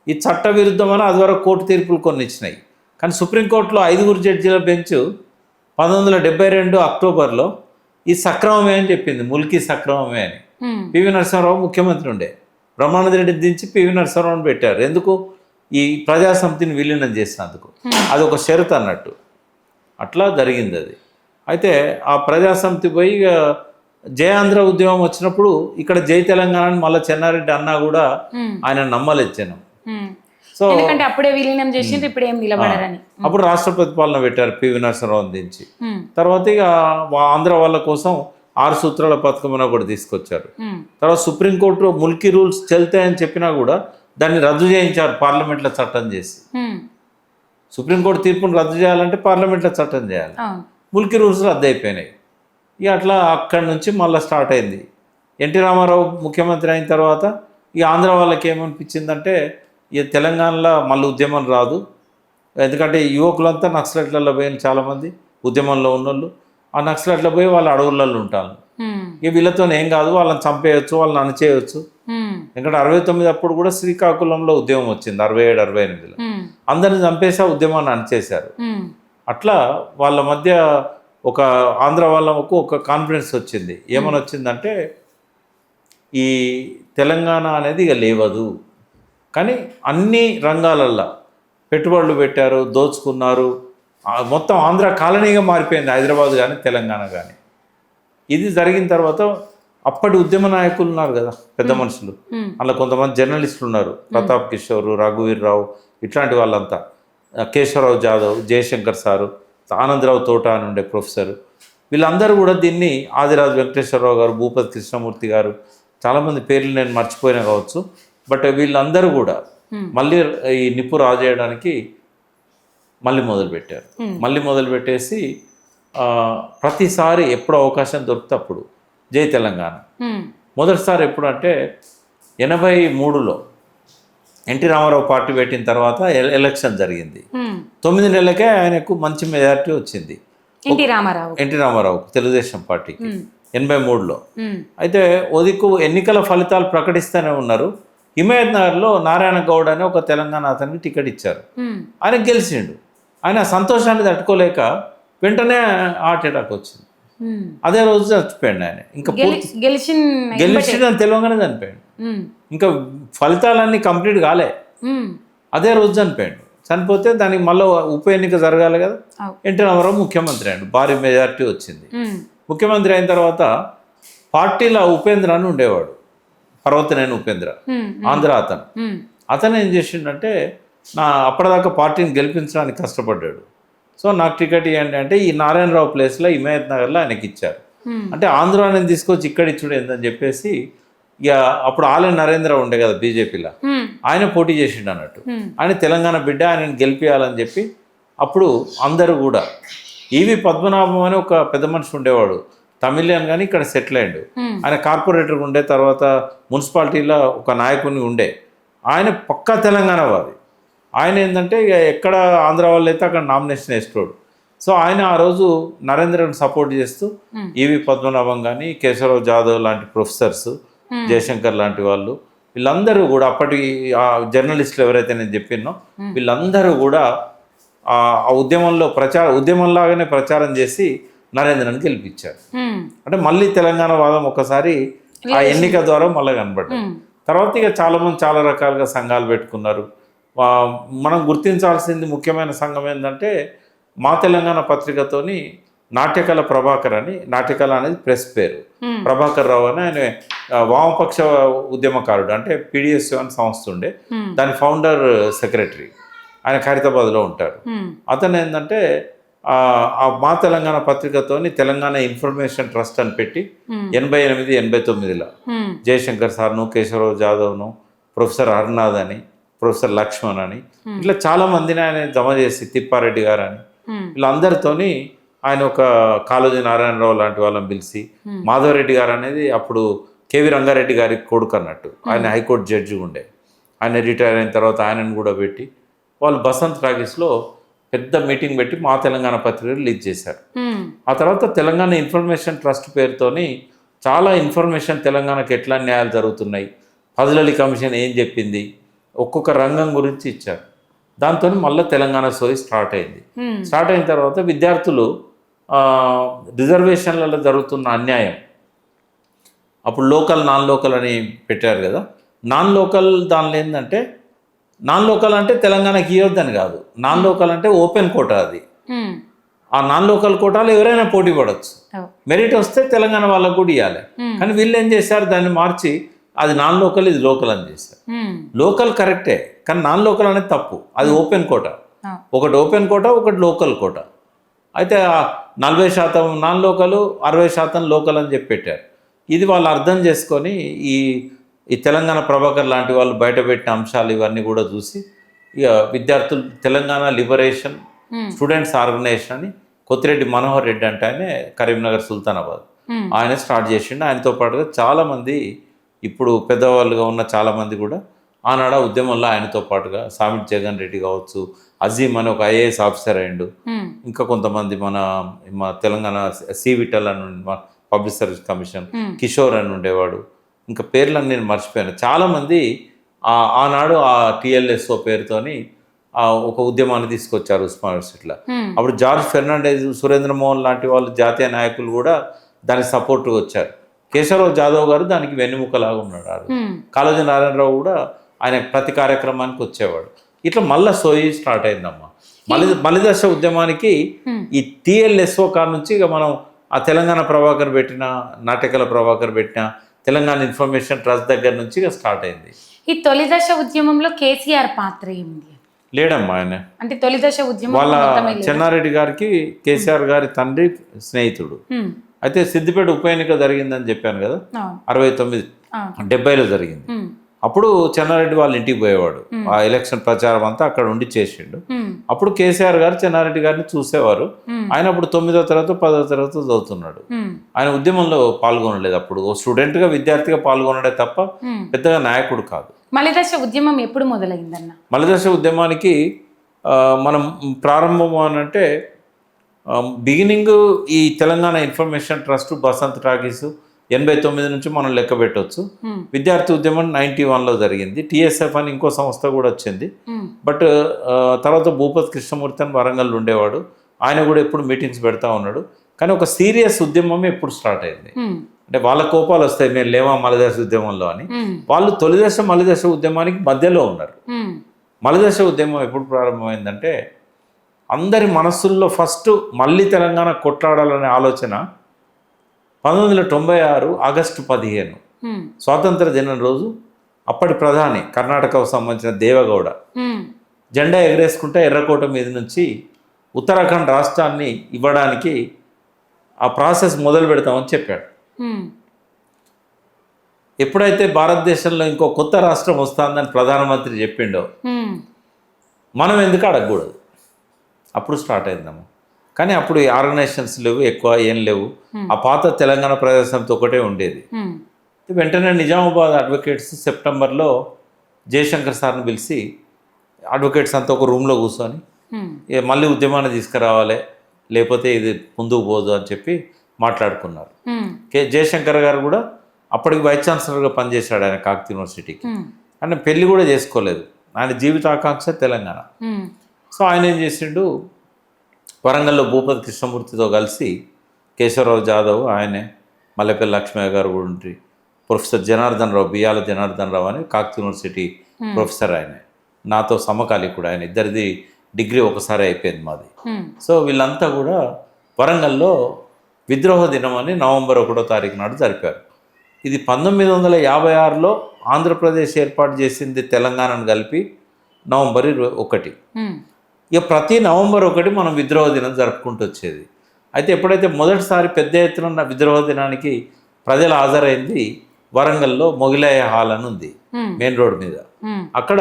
ఈ చట్ట విరుద్ధం అని అది వరకు కోర్టు తీర్పులు కొన్ని ఇచ్చినాయి. కానీ సుప్రీంకోర్టులో 5 జడ్జీల బెంచ్ 1972 అక్టోబర్లో ఈ సక్రమమే అని చెప్పింది, ముల్కీ సక్రమమే అని. పివి నరసింహారావు ముఖ్యమంత్రి ఉండే, బ్రహ్మానంద రెడ్డిని దించి పివి నరసింహారావుని పెట్టారు. ఎందుకు, ఈ ప్రజాసమితిని విలీనం చేసినందుకు. అది ఒక షరతు అన్నట్టు. అట్లా జరిగింది అది. అయితే ఆ ప్రజాసమితి పోయి జయాంధ్ర ఉద్యమం వచ్చినప్పుడు ఇక్కడ జై తెలంగాణ అని మళ్ళీ చెన్నారెడ్డి అన్నా కూడా ఆయన నమ్మలేదు జనం. సో అప్పుడే విలీనం చేసింది, ఇప్పుడు ఏం నిలబడరని. అప్పుడు రాష్ట్ర ప్రతిపాలన పెట్టారు పివి నరసింహారావుని దించి. తర్వాత ఇక ఆంధ్ర వాళ్ళ కోసం 6 సూత్రాల పథకం అని కూడా తీసుకొచ్చారు. తర్వాత సుప్రీంకోర్టు ముల్కీ రూల్స్ చెల్తాయని చెప్పినా కూడా దాన్ని రద్దు చేయించారు పార్లమెంట్లో చట్టం చేసి. సుప్రీంకోర్టు తీర్పును రద్దు చేయాలంటే పార్లమెంట్లో చట్టం చేయాలి, ముల్కీ రూల్స్ రద్దు అయిపోయినాయి. ఇక అట్లా అక్కడి నుంచి మళ్ళీ స్టార్ట్ అయింది. ఎన్టీ రామారావు ముఖ్యమంత్రి అయిన తర్వాత ఈ ఆంధ్ర వాళ్ళకి ఏమనిపించిందంటే ఈ తెలంగాణలో మళ్ళీ ఉద్యమం రాదు, ఎందుకంటే యువకులంతా నక్సలైట్లలో పోయిన చాలామంది ఉద్యమంలో ఉన్నోళ్ళు, ఆ నక్సలైట్లో పోయి వాళ్ళ అడవులలో ఉంటారు. ఇక వీళ్ళతో ఏం కాదు, వాళ్ళని చంపేయచ్చు, వాళ్ళని అణచేయచ్చు. ఎందుకంటే 69 అప్పుడు కూడా శ్రీకాకుళంలో ఉద్యమం వచ్చింది, 67-68లో అందరిని చంపేసి ఆ ఉద్యమాన్ని అణచేశారు. అట్లా వాళ్ళ మధ్య ఒక ఆంధ్ర వాళ్ళకు ఒక కాన్ఫిడెన్స్ వచ్చింది. ఏమని వచ్చిందంటే ఈ తెలంగాణ అనేది ఇక లేవదు, కానీ అన్ని రంగాలల్లో పెట్టుబడులు పెట్టారు, దోచుకున్నారు, మొత్తం ఆంధ్ర కాలనీగా మారిపోయింది, హైదరాబాద్ కానీ తెలంగాణ కానీ. ఇది జరిగిన తర్వాత అప్పటి ఉద్యమ నాయకులు ఉన్నారు కదా, పెద్ద మనుషులు, అలా కొంతమంది జర్నలిస్టులు ఉన్నారు, ప్రతాప్ కిషోర్, రఘువీర్ రావు, ఇట్లాంటి వాళ్ళంతా, కేశవరావు జాదవ్, జయశంకర్ సారు, ఆనందరావు తోట అని ఉండే ప్రొఫెసర్, వీళ్ళందరూ కూడా దీన్ని ఆదిరాజు వెంకటేశ్వరరావు గారు, భూపతి కృష్ణమూర్తి గారు, చాలామంది పేర్లు నేను మర్చిపోయినా కావచ్చు, బట్ వీళ్ళందరూ కూడా మళ్ళీ ఈ నిప్పు రాజేయడానికి మళ్ళీ మొదలుపెట్టారు. మళ్ళీ మొదలుపెట్టేసి ప్రతిసారి ఎప్పుడు అవకాశం దొరికితే అప్పుడు జై తెలంగాణ. మొదటిసారి ఎప్పుడు అంటే 83లో ఎన్టీ రామారావు పార్టీ పెట్టిన తర్వాత ఎలక్షన్ జరిగింది. 9 నెలలకే ఆయనకు మంచి మెజారిటీ వచ్చింది. ఎన్టీ రామారావు తెలుగుదేశం పార్టీకి 83లో. అయితే ఒదికు ఎన్నికల ఫలితాలు ప్రకటిస్తూనే ఉన్నారు. హిమాయత్ నగర్లో నారాయణ గౌడ్ అనే ఒక తెలంగాణ అతనికి టికెట్ ఇచ్చారు. ఆయన గెలిచిండు. ఆయన సంతోషాన్ని తట్టుకోలేక వెంటనే హార్ట్ అటాక్ వచ్చింది. అదే రోజు చచ్చిపోయాడు ఆయన. ఇంకా గెలిచిన తెలియగానే చనిపోయాడు. ఇంకా ఫలితాలన్నీ కంప్లీట్ కాలే, అదే రోజు చనిపోయాడు. చనిపోతే దానికి మళ్ళీ ఉప ఎన్నిక జరగాలి కదా. ఎన్టీ రామారావు ముఖ్యమంత్రి అయ్యాడు, భారీ మెజారిటీ వచ్చింది. ముఖ్యమంత్రి అయిన తర్వాత పార్టీలో ఉపేంద్ర అని ఉండేవాడు, పర్వతనేని ఉపేంద్ర, ఆంధ్ర అతను ఏం చేసిండంటే అప్పటిదాకా పార్టీని గెలిపించడానికి కష్టపడ్డాడు. సో నాకు టికెట్ ఇవ్వండి అంటే ఈ నారాయణరావు ప్లేస్లో హిమాయత్ నగర్లో ఆయనకి ఇచ్చారు. అంటే ఆంధ్రాని తీసుకొచ్చి ఇక్కడ ఇచ్చుడు ఏందని చెప్పేసి ఇక అప్పుడు ఆలయ నరేంద్ర ఉండే కదా బీజేపీలో, ఆయన పోటీ చేసిండు అన్నట్టు. ఆయన తెలంగాణ బిడ్డ, ఆయనని గెలిపించాలని చెప్పి అప్పుడు అందరూ కూడా ఈవి పద్మనాభం అని ఒక పెద్ద మనిషి ఉండేవాడు, తమిళియన్, కానీ ఇక్కడ సెటిల్ అయ్యాడు. ఆయన కార్పొరేటర్ ఉండే, తర్వాత మున్సిపాలిటీలో ఒక నాయకుని ఉండే. ఆయన పక్కా తెలంగాణ వాది. ఆయన ఏంటంటే ఇక ఎక్కడ ఆంధ్ర వాళ్ళు అయితే అక్కడ నామినేషన్ వేసుకోడు. సో ఆయన ఆ రోజు నరేంద్రని సపోర్ట్ చేస్తూ ఈవి పద్మనాభం కానీ, కేశవరావు జాదవ్ లాంటి ప్రొఫెసర్స్, జయశంకర్ లాంటి వాళ్ళు, వీళ్ళందరూ కూడా అప్పటి జర్నలిస్టులు ఎవరైతే నేను చెప్పినో వీళ్ళందరూ కూడా ఆ ఉద్యమంలాగానే ప్రచారం చేసి నరేంద్రని గెలిపించారు. అంటే మళ్ళీ తెలంగాణ వాదం ఒకసారి ఆ ఎన్నిక ద్వారా మళ్ళీ కనబడ్డాయి. తర్వాత ఇక చాలామంది చాలా రకాలుగా సంఘాలు పెట్టుకున్నారు. మనం గుర్తించాల్సింది ముఖ్యమైన సంఘం ఏంటంటే మా తెలంగాణ పత్రికతోని నాట్యకళ ప్రభాకర్ అని, నాట్యకళ అనేది ప్రెస్ పేరు, ప్రభాకర్ రావు అని ఆయన వామపక్ష ఉద్యమకారుడు. అంటే PDSU అని సంస్థ ఉండే, దాని ఫౌండర్ సెక్రటరీ, ఆయన ఖైరతాబాద్లో ఉంటారు. అతను ఏంటంటే ఆ మా తెలంగాణ పత్రికతోని తెలంగాణ ఇన్ఫర్మేషన్ ట్రస్ట్ అని పెట్టి 88, 89లో జయశంకర్ సార్ను, కేశవరావు జాదవ్ను, ప్రొఫెసర్ హర్నాథ్ అని, ప్రొఫెసర్ లక్ష్మణ్ అని, ఇట్లా చాలా మందిని ఆయన జమ చేసి, తిప్పారెడ్డి గారు అని, వీళ్ళందరితోని ఆయన ఒక కాళోజీ నారాయణరావు లాంటి వాళ్ళని పిలిచి, మాధవరెడ్డి గారు అనేది అప్పుడు కేవీ రంగారెడ్డి గారికి కొడుకు అన్నట్టు, ఆయన హైకోర్టు జడ్జి ఉండే, ఆయన రిటైర్ అయిన తర్వాత ఆయనను కూడా పెట్టి వాళ్ళు బసంత్ టాకీస్లో పెద్ద మీటింగ్ పెట్టి మా తెలంగాణ పత్రిక రిలీజ్ చేశారు. ఆ తర్వాత తెలంగాణ ఇన్ఫర్మేషన్ ట్రస్ట్ పేరుతోని చాలా ఇన్ఫర్మేషన్ తెలంగాణకి ఎట్లా న్యాయాలు జరుగుతున్నాయి, ఫజల్ అలీ కమిషన్ ఏం చెప్పింది, ఒక్కొక్క రంగం గురించి ఇచ్చారు. దాంతో మళ్ళీ తెలంగాణ సోయి స్టార్ట్ అయింది. స్టార్ట్ అయిన తర్వాత విద్యార్థులు రిజర్వేషన్లలో జరుగుతున్న అన్యాయం, అప్పుడు లోకల్, నాన్ లోకల్ అని పెట్టారు కదా. నాన్ లోకల్ దానిలో ఏంటంటే, నాన్ లోకల్ అంటే తెలంగాణకి ఇవ్వద్దని కాదు, నాన్ లోకల్ అంటే ఓపెన్ కోటా. అది ఆ నాన్ లోకల్ కోటాలో ఎవరైనా పోటీ పడవచ్చు, మెరిట్ వస్తే తెలంగాణ వాళ్ళకు కూడా ఇవ్వాలి. కానీ వీళ్ళు ఏం చేశారు, దాన్ని మార్చి అది నాన్ లోకల్, ఇది లోకల్ అని చేశారు. లోకల్ కరెక్టే, కానీ నాన్ లోకల్ అనేది తప్పు, అది ఓపెన్ కోటా. ఒకటి ఓపెన్ కోటా, ఒకటి లోకల్ కోటా. అయితే 40% నాన్ లోకల్, 60% లోకల్ అని చెప్పి పెట్టారు. ఇది వాళ్ళు అర్థం చేసుకొని ఈ తెలంగాణ ప్రభాకర్ లాంటి వాళ్ళు బయటపెట్టిన అంశాలు ఇవన్నీ కూడా చూసి ఇక విద్యార్థులు తెలంగాణ లిబరేషన్ స్టూడెంట్స్ ఆర్గనైజేషన్ అని కొత్తిరెడ్డి మనోహర్ రెడ్డి అంటే ఆయన కరీంనగర్ సుల్తానాబాద్ ఆయన స్టార్ట్ చేసిండు. ఆయనతో పాటుగా చాలామంది ఇప్పుడు పెద్దవాళ్ళుగా ఉన్న చాలామంది కూడా ఆనాడ ఉద్యమంలో ఆయనతో పాటుగా సామిట్ జగన్ రెడ్డి కావచ్చు, అజీమ్ అని ఒక IAS ఆఫీసర్ అయ్యిండు, ఇంకా కొంతమంది మన తెలంగాణ విఠల్ అని పబ్లిక్ సర్వీస్ కమిషన్, కిషోర్ అని ఉండేవాడు, ఇంకా పేర్లను నేను మర్చిపోయాను. చాలామంది ఆనాడు ఆ TLSO పేరుతోని ఒక ఉద్యమాన్ని తీసుకొచ్చారు ఉస్మాన్ యూనివర్సిటీలో. అప్పుడు జార్జ్ ఫెర్నాండెజ్, సురేంద్ర మోహన్ లాంటి వాళ్ళు జాతీయ నాయకులు కూడా దానికి సపోర్ట్గా వచ్చారు. కేశవరావు జాదవ్ గారు దానికి వెన్నెముకలాగా ఉన్నాడు. కాళోజీ నారాయణరావు కూడా ఆయన ప్రతి కార్యక్రమానికి వచ్చేవాడు. ఇట్లా మళ్ళీ సోయి స్టార్ట్ అయిందమ్మా. మలిదశ ఉద్యమానికి ఈ TLSO కాడ నుంచి ఇక మనం ఆ తెలంగాణ ప్రభాకర్ పెట్టిన, నాటకల ప్రభాకర్ పెట్టిన తెలంగాణ ఇన్ఫర్మేషన్ ట్రస్ట్ దగ్గర నుంచి ఇక స్టార్ట్ అయింది. ఈ తొలి దశ ఉద్యమంలో కేసీఆర్ పాత్ర ఏమిటి? లేడమ్మా ఆయన. అంటే తొలి దశ ఉద్యమం వాళ్ళ మొత్తమే లేదా? చెన్నారెడ్డి గారికి కేసీఆర్ గారి తండ్రి స్నేహితుడు. ఉమ్, అయితే సిద్దిపేట ఉప ఎన్నిక జరిగిందని చెప్పాను కదా, అవును. 69 అవును. 70లో జరిగింది. ఉమ్, అప్పుడు చెన్నారెడ్డి వాళ్ళ ఇంటికి పోయేవాడు. ఆ ఎలక్షన్ ప్రచారం అంతా అక్కడ ఉండి చేసిండు. ఉమ్, అప్పుడు కేసీఆర్ గారు చెన్నారెడ్డి గారిని చూసేవారు. ఉమ్, ఆయన అప్పుడు 9వ తరగతి 10వ తరగతి చదువుతున్నాడు. ఉమ్, ఆయన ఉద్యమంలో పాల్గొనలేదు. అప్పుడు ఓ స్టూడెంట్గా విద్యార్థిగా పాల్గొనడే తప్ప ఉమ్. పెద్దగా నాయకుడు కాదు. మలిదశ ఉద్యమం ఎప్పుడు మొదలైందన్న? మలదశ ఉద్యమానికి మనం ప్రారంభం అని అంటే బిగినింగ్ ఈ Telangana information trust, Basant talkies 89 నుంచి మనం లెక్క పెట్టవచ్చు. ఉమ్, విద్యార్థి ఉద్యమం 91లో జరిగింది. టీఎస్ఎఫ్ అని ఇంకో సంస్థ కూడా వచ్చింది. ఉమ్, బట్ తర్వాత భూపతి కృష్ణమూర్తి అని వరంగల్ ఉండేవాడు. ఆయన కూడా ఎప్పుడు మీటింగ్స్ పెడతా ఉన్నాడు. కానీ ఒక సీరియస్ ఉద్యమం ఎప్పుడు స్టార్ట్ అయింది ఉమ్, అంటే వాళ్ళ కోపాలు వస్తాయి, మేము లేవా మలదశ ఉద్యమంలో అని. ఉమ్, వాళ్ళు తొలిదశ మలిదశ ఉద్యమానికి మధ్యలో ఉన్నారు. ఉమ్, మలిదశ ఉద్యమం ఎప్పుడు ప్రారంభమైందంటే అందరి మనస్సుల్లో ఫస్ట్ మళ్ళీ తెలంగాణ కొట్లాడాలనే ఆలోచన 1996 ఆగస్టు 15 ఉమ్, స్వాతంత్ర దినం రోజు అప్పటి ప్రధాని కర్ణాటకకు సంబంధించిన దేవగౌడ ఉమ్, జెండా ఎగరేసుకుంటే ఎర్రకోట మీద నుంచి ఉత్తరాఖండ్ రాష్ట్రాన్ని ఇవ్వడానికి ఆ ప్రాసెస్ మొదలు పెడతామని చెప్పాడు. ఉమ్, ఎప్పుడైతే భారతదేశంలో ఇంకో కొత్త రాష్ట్రం వస్తుందని ప్రధానమంత్రి చెప్పిండో ఉమ్, మనం ఎందుకు అడగకూడదు, అప్పుడు స్టార్ట్ అయిందమ్మ. కానీ అప్పుడు ఈ ఆర్గనైజేషన్స్ లేవు, ఎక్కువ ఏం లేవు. ఆ పాత తెలంగాణ ప్రజాసమితి ఒకటే ఉండేది. ఉమ్, వెంటనే నిజామాబాద్ అడ్వకేట్స్ సెప్టెంబర్లో జయశంకర్ సార్ని పిలిచి అడ్వకేట్స్ అంతా ఒక రూమ్లో కూర్చొని ఉమ్, మళ్ళీ ఉద్యమాన్ని తీసుకురావాలి, లేకపోతే ఇది ముందుకు పోదు అని చెప్పి మాట్లాడుకున్నారు. ఉమ్, జయశంకర్ గారు కూడా అప్పటికి వైస్ ఛాన్సలర్గా పనిచేశాడు ఆయన కాకతీయ యూనివర్సిటీకి. ఉమ్, ఆయన పెళ్లి కూడా చేసుకోలేదు. ఆయన జీవిత ఆకాంక్ష తెలంగాణ. ఉమ్, సో ఆయన ఏం చేసిండు, వరంగల్లో భూపతి కృష్ణమూర్తితో కలిసి కేశవరావు జాదవ్, ఆయనే మల్లెపల్లి లక్ష్మయ్య గారు కూడా ఉండి, ప్రొఫెసర్ జనార్దన్ రావు, బియ్యాల జనార్దన్ రావు అని కాకతీయ యూనివర్సిటీ ప్రొఫెసర్, ఆయనే నాతో సమకాలీకుడు. ఆయన ఇద్దరిది డిగ్రీ ఒకసారి అయిపోయింది మాది. ఉమ్, సో వీళ్ళంతా కూడా వరంగల్లో విద్రోహ దినం అని నవంబర్ 1వ తారీఖు నాడు జరిపారు. ఇది 1956లో ఆంధ్రప్రదేశ్ ఏర్పాటు చేసింది తెలంగాణను కలిపి నవంబర్ 21. ఉమ్, ఇక ప్రతి నవంబర్ 1 మనం విద్రోహ దినం జరుపుకుంటూ వచ్చేది. అయితే ఎప్పుడైతే మొదటిసారి పెద్ద ఎత్తున విద్రోహ దినానికి ప్రజలు హాజరైంది వరంగల్లో మొగిలయ్య హాల్ అని ఉంది ఉమ్, మెయిన్ రోడ్ మీద. ఉమ్, అక్కడ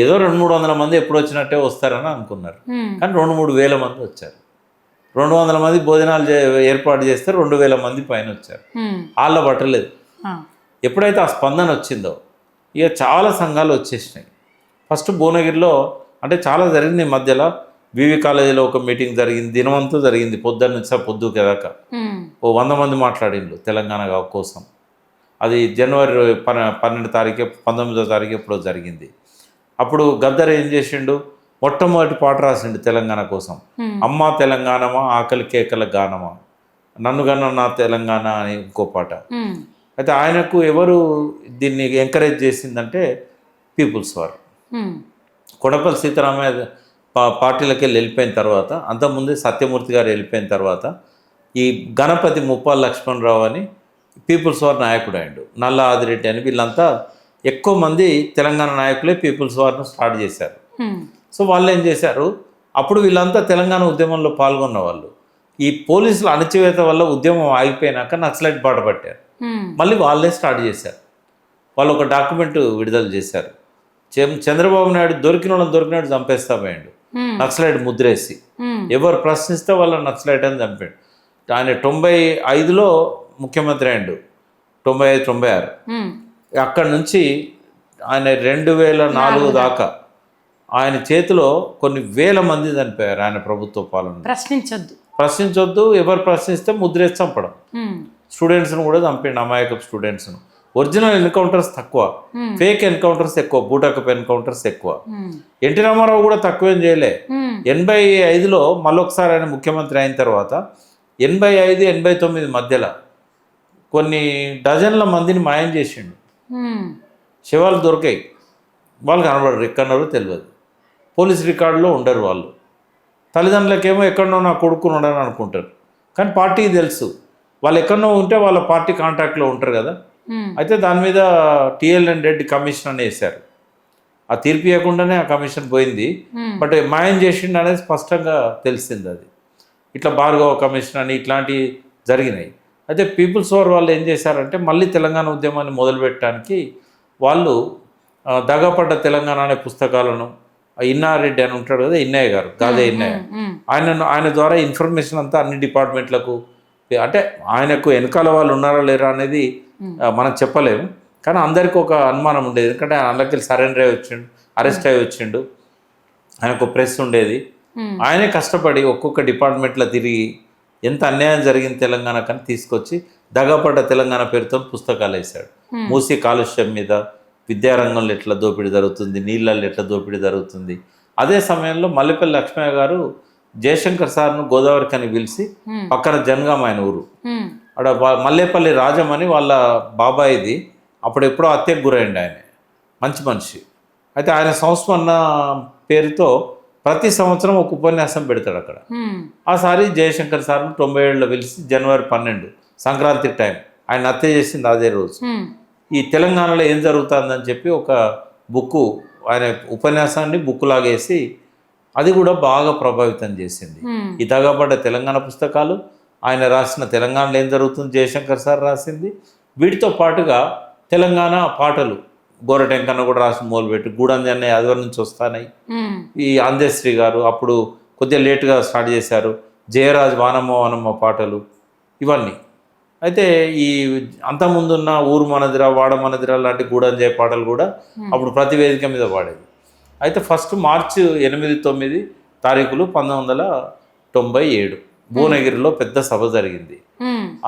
ఏదో 200-300 మంది ఎప్పుడు వచ్చినట్టే వస్తారని అనుకున్నారు. ఉమ్, కానీ 2-3 వేల మంది వచ్చారు. 200 మంది భోజనాలు ఏర్పాటు చేస్తే 2000 మంది పైన వచ్చారు. ఉమ్, వాళ్ళ పట్టలేదు. ఆ, ఎప్పుడైతే ఆ స్పందన వచ్చిందో ఇక చాలా సంఘాలు వచ్చేసినాయి. ఫస్ట్ భువనగిరిలో అంటే చాలా జరిగింది. ఈ మధ్యలో వివి కాలేజీలో ఒక మీటింగ్ జరిగింది, దినమంతా జరిగింది, పొద్దున్న నుంచి పొద్దుకు ఎదాక. ఉమ్, ఓ 100 మంది మాట్లాడిండ్రు తెలంగాణ కోసం. అది జనవరి 12 తారీఖు 19వ తారీఖు ఎప్పుడో జరిగింది. అప్పుడు గద్దర్ ఏం చేసిండు, మొట్టమొదటి పాట రాసిండు తెలంగాణ కోసం. అమ్మా తెలంగాణమా ఆకలి కేకల గానమా, నన్ను గన్న నా తెలంగాణ అని ఇంకో పాట. ఉమ్, అయితే ఆయనకు ఎవరు దీన్ని ఎంకరేజ్ చేసిందంటే పీపుల్స్ వార్. ఉమ్, కొడపల్లి సీతారామయ్య పార్టీలకి వెళ్ళిపోయిన తర్వాత, అంతకుముందే సత్యమూర్తి గారు వెళ్ళిపోయిన తర్వాత ఈ గణపతి ముప్పాల లక్ష్మణరావు అని పీపుల్స్ వార్ నాయకుడు అయ్యిండు. నల్ల ఆదిరెడ్డి అని వీళ్ళంతా ఎక్కువ మంది తెలంగాణ నాయకులే పీపుల్స్ వార్ను స్టార్ట్ చేశారు. ఉమ్, సో వాళ్ళు ఏం చేశారు, అప్పుడు వీళ్ళంతా తెలంగాణ ఉద్యమంలో పాల్గొన్న వాళ్ళు. ఈ పోలీసుల అణచివేత వల్ల ఉద్యమం ఆగిపోయినాక నక్సలైట్ బాట పట్టారు. ఉమ్, మళ్ళీ వాళ్ళే స్టార్ట్ చేశారు. వాళ్ళు ఒక డాక్యుమెంట్ విడుదల చేశారు. చంద్రబాబు నాయుడు దొరికినాడు చంపేస్తా పోయాడు, ఉమ్, నక్సలైట్ ముద్రేసి. ఉమ్, ఎవరు ప్రశ్నిస్తే వాళ్ళ నక్సలైట్ అని చంపాడు. ఆయన 95లో ముఖ్యమంత్రి అయ్యాడు, 95-96. ఉమ్, అక్కడి నుంచి ఆయన 2004 దాకా ఆయన చేతిలో కొన్ని వేల మంది చనిపోయారు ఆయన ప్రభుత్వ పాలన. ప్రశ్నించొద్దు, ఎవరు ప్రశ్నిస్తే ముద్రేసి చంపడం. ఉమ్, స్టూడెంట్స్ను కూడా చంపండి, అమాయకపు స్టూడెంట్స్ను. ఒరిజినల్ ఎన్కౌంటర్స్ తక్కువ, ఫేక్ ఎన్కౌంటర్స్ ఎక్కువ, బూటకపు ఎన్కౌంటర్స్ ఎక్కువ. ఉమ్, ఎన్టీ రామారావు కూడా తక్కువేం చేయలే. ఉమ్, 85లో మళ్ళొకసారి ఆయన ముఖ్యమంత్రి అయిన తర్వాత 85-89 మధ్యలో కొన్ని డజన్ల మందిని మాయం చేసిండు. ఉమ్, శవాలు దొరికాయి, వాళ్ళు కనబడరు, ఎక్కడన్నారో తెలియదు. పోలీస్ రికార్డులో ఉండరు వాళ్ళు. తల్లిదండ్రులకేమో ఎక్కడనో నా కొడుకుని ఉండని అనుకుంటారు, కానీ పార్టీకి తెలుసు వాళ్ళు ఎక్కడనో ఉంటే వాళ్ళ పార్టీ కాంటాక్ట్లో ఉంటారు కదా. ఉమ్, అయితే దాని మీద టిఎల్ఎన్ రెడ్డి కమిషన్ అని వేశారు. ఆ తీర్పు ఇవ్వకుండానే ఆ కమిషన్ పోయింది. బట్ మాయం చేసిండు అనేది స్పష్టంగా తెలిసింది. అది ఇట్లా భార్గవ కమిషన్ అని ఇట్లాంటివి జరిగినాయి. అయితే పీపుల్స్ వార్ వాళ్ళు ఏం చేశారంటే మళ్ళీ తెలంగాణ ఉద్యమాన్ని మొదలుపెట్టడానికి వాళ్ళు దగపడ్డ తెలంగాణ అనే పుస్తకాలను ఇన్నారెడ్డి అని ఉంటాడు కదా, ఇన్నయ్య గారు, గాదే ఇన్నయ్య, ఆయన ద్వారా ఇన్ఫర్మేషన్ అంతా అన్ని డిపార్ట్మెంట్లకు, అంటే ఆయనకు వెనకాల వాళ్ళు ఉన్నారా లేరా అనేది మనం చెప్పలేము, కానీ అందరికీ ఒక అనుమానం ఉండేది. ఎందుకంటే ఆయన అందులోకి సరెండర్ అయ్యి వచ్చిండు, అరెస్ట్ అయ్యి వచ్చిండు, ఆయనకు ప్రెస్ ఉండేది. ఆయనే కష్టపడి ఒక్కొక్క డిపార్ట్మెంట్లో తిరిగి ఎంత అన్యాయం జరిగింది తెలంగాణ కానీ తీసుకొచ్చి దగపడ్డ తెలంగాణ పేరుతో పుస్తకాలు వేశాడు. మూసీ కాలుష్యం మీద, విద్యారంగంలో ఎట్లా దోపిడీ జరుగుతుంది, నీళ్ళల్లో ఎట్లా దోపిడీ జరుగుతుంది. అదే సమయంలో మల్లెపల్లి లక్ష్మయ్య గారు జయశంకర్ సార్ను గోదావరి కని పిలిచి, పక్కన జనగాం ఆయన ఊరు, అక్కడ మల్లేపల్లి రాజం అని వాళ్ళ బాబాయిది, అప్పుడు ఎప్పుడో హత్యకు గురైండు. ఆయన మంచి మనిషి. అయితే ఆయన సంస్మరణ పేరుతో ప్రతి సంవత్సరం ఒక ఉపన్యాసం పెడతాడు అక్కడ. ఆసారి జయశంకర్ సార్ను 97లో పిలిచి జనవరి 12 సంక్రాంతి టైం ఆయన హత్య చేసింది అదే రోజు. ఈ తెలంగాణలో ఏం జరుగుతుందని చెప్పి ఒక బుక్కు, ఆయన ఉపన్యాసాన్ని బుక్ లాగేసి అది కూడా బాగా ప్రభావితం చేసింది. ఈ దగపడ్డ తెలంగాణ పుస్తకాలు, ఆయన రాసిన తెలంగాణలో ఏం జరుగుతుంది జయశంకర్ సార్ రాసింది, వీటితో పాటుగా తెలంగాణ పాటలు గోరటెంకన్న కూడా రాసి మొదలుపెట్టి గూడంజన్న అదివరి నుంచి వస్తాయి. ఈ అందశ్రీ గారు అప్పుడు కొద్దిగా లేటుగా స్టార్ట్ చేశారు, జయరాజ్ వానమ్మ వానమ్మ పాటలు ఇవన్నీ. అయితే ఈ అంతకుముందున్న ఊరు మనదిరా వాడ మనదిరా లాంటి గూడంజయ పాటలు కూడా అప్పుడు ప్రతి వేదిక మీద పాడేది. అయితే ఫస్ట్ మార్చి 8-9 తారీఖులు 1997 భువనగిరిలో పెద్ద సభ జరిగింది.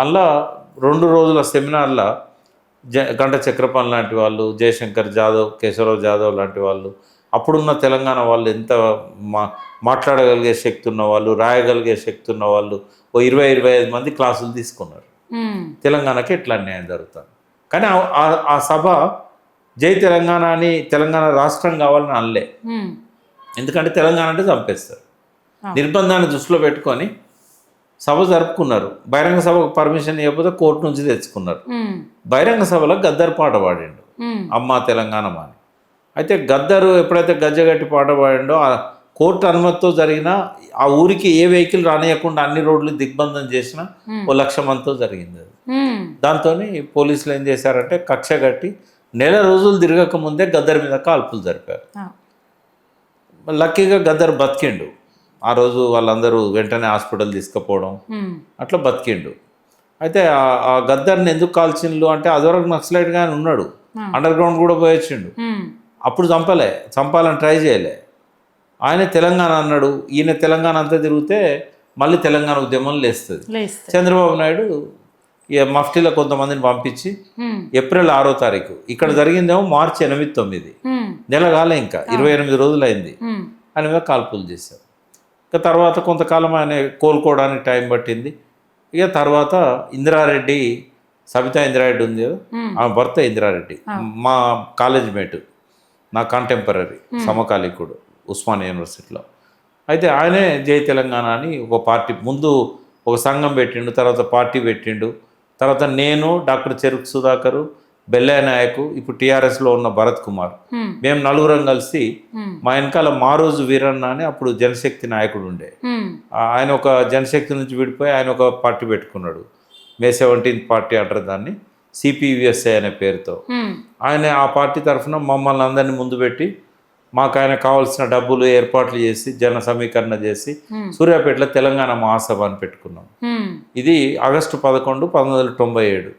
అలా 2 రోజుల సెమినార్ల గంట చక్రపాణి లాంటి వాళ్ళు, జయశంకర్ జాదవ్, కేశవరావు జాదవ్ లాంటి వాళ్ళు, అప్పుడున్న తెలంగాణ వాళ్ళు ఎంత మాట్లాడగలిగే శక్తి ఉన్న వాళ్ళు, రాయగలిగే శక్తి ఉన్న వాళ్ళు, ఓ 20-25 మంది క్లాసులు తీసుకున్నారు. తెలంగాణకి ఎట్లా అన్యాయం జరుగుతుంది కానీ ఆ సభ జై తెలంగాణ అని తెలంగాణ రాష్ట్రం కావాలని అనలే. ఎందుకంటే తెలంగాణ అంటే చంపేస్తారు. నిర్బంధాన్ని దృష్టిలో పెట్టుకొని సభ జరుపుకున్నారు. బహిరంగ సభకు పర్మిషన్ ఇవ్వకపోతే కోర్టు నుంచి తెచ్చుకున్నారు. బహిరంగ సభలో గద్దర్ పాట పాడిండు, అమ్మా తెలంగాణ అని. అయితే గద్దరు ఎప్పుడైతే గజ్జగట్టి పాట పాడిండో ఆ కోర్టు అనుమతితో జరిగిన ఆ ఊరికి ఏ వెహికల్ రానియకుండా అన్ని రోడ్లు దిగ్బంధం చేసిన 1,00,000 మందితో జరిగింది అది. దాంతో పోలీసులు ఏం చేశారంటే కక్ష కట్టి నెల రోజులు తిరగక ముందే గద్దర్ మీద కాల్పులు జరిపారు. లక్కీగా గద్దర్ బతికిండు. ఆ రోజు వాళ్ళందరూ వెంటనే హాస్పిటల్ తీసుకుపోవడం అట్లా బతికిండు. అయితే ఆ గద్దర్ని ఎందుకు కాల్చిండు అంటే అదివరకు నక్సలైట్గా ఉన్నాడు, అండర్ గ్రౌండ్ కూడా పోయొచ్చిండు. అప్పుడు చంపాలని ట్రై చేయలే. ఆయన తెలంగాణ అన్నాడు. ఈయన తెలంగాణ అంతా తిరిగితే మళ్ళీ తెలంగాణ ఉద్యమం లేస్తుంది. చంద్రబాబు నాయుడు మఫ్టీలో కొంతమందిని పంపించి ఏప్రిల్ 6వ తారీఖు, ఇక్కడ జరిగిందేమో మార్చి 8-9, నెల కాలే ఇంకా 28 రోజులు అయింది, ఆయన మీద కాల్పులు చేశారు. ఇక తర్వాత కొంతకాలం ఆయన కోలుకోవడానికి టైం పట్టింది. ఇక తర్వాత ఇందిరారెడ్డి, సబితా ఇందిరారెడ్డి ఉంది కదా, ఆమె భర్త ఇందిరారెడ్డి మా కాలేజ్ మేటు, నా కాంటెంపరీ సమకాలీకుడు ఉస్మానియా యూనివర్సిటీలో. అయితే ఆయనే జై తెలంగాణ అని ఒక పార్టీ, ముందు ఒక సంఘం పెట్టిండు, తర్వాత పార్టీ పెట్టిండు. తర్వాత నేను, డాక్టర్ చెరుకు సుధాకరు, బెల్లయ్య నాయకు, ఇప్పుడు టీఆర్ఎస్లో ఉన్న భరత్ కుమార్, మేము నలుగురం కలిసి మా వెనకాల మారోజు వీరన్న అని అప్పుడు జనశక్తి నాయకుడు ఉండే, ఆయన ఒక జనశక్తి నుంచి విడిపోయి ఆయన ఒక పార్టీ పెట్టుకున్నాడు, మే 17th పార్టీ అంటారు దాన్ని, సిపివిఎస్ఐ అనే పేరుతో. ఆయన ఆ పార్టీ తరఫున మమ్మల్ని అందరినీ ముందు పెట్టి మాకు ఆయన కావాల్సిన డబ్బులు ఏర్పాట్లు చేసి జన సమీకరణ చేసి సూర్యాపేటలో తెలంగాణ మహాసభ అని పెట్టుకున్నాం. ఇది ఆగస్టు 11, 1997.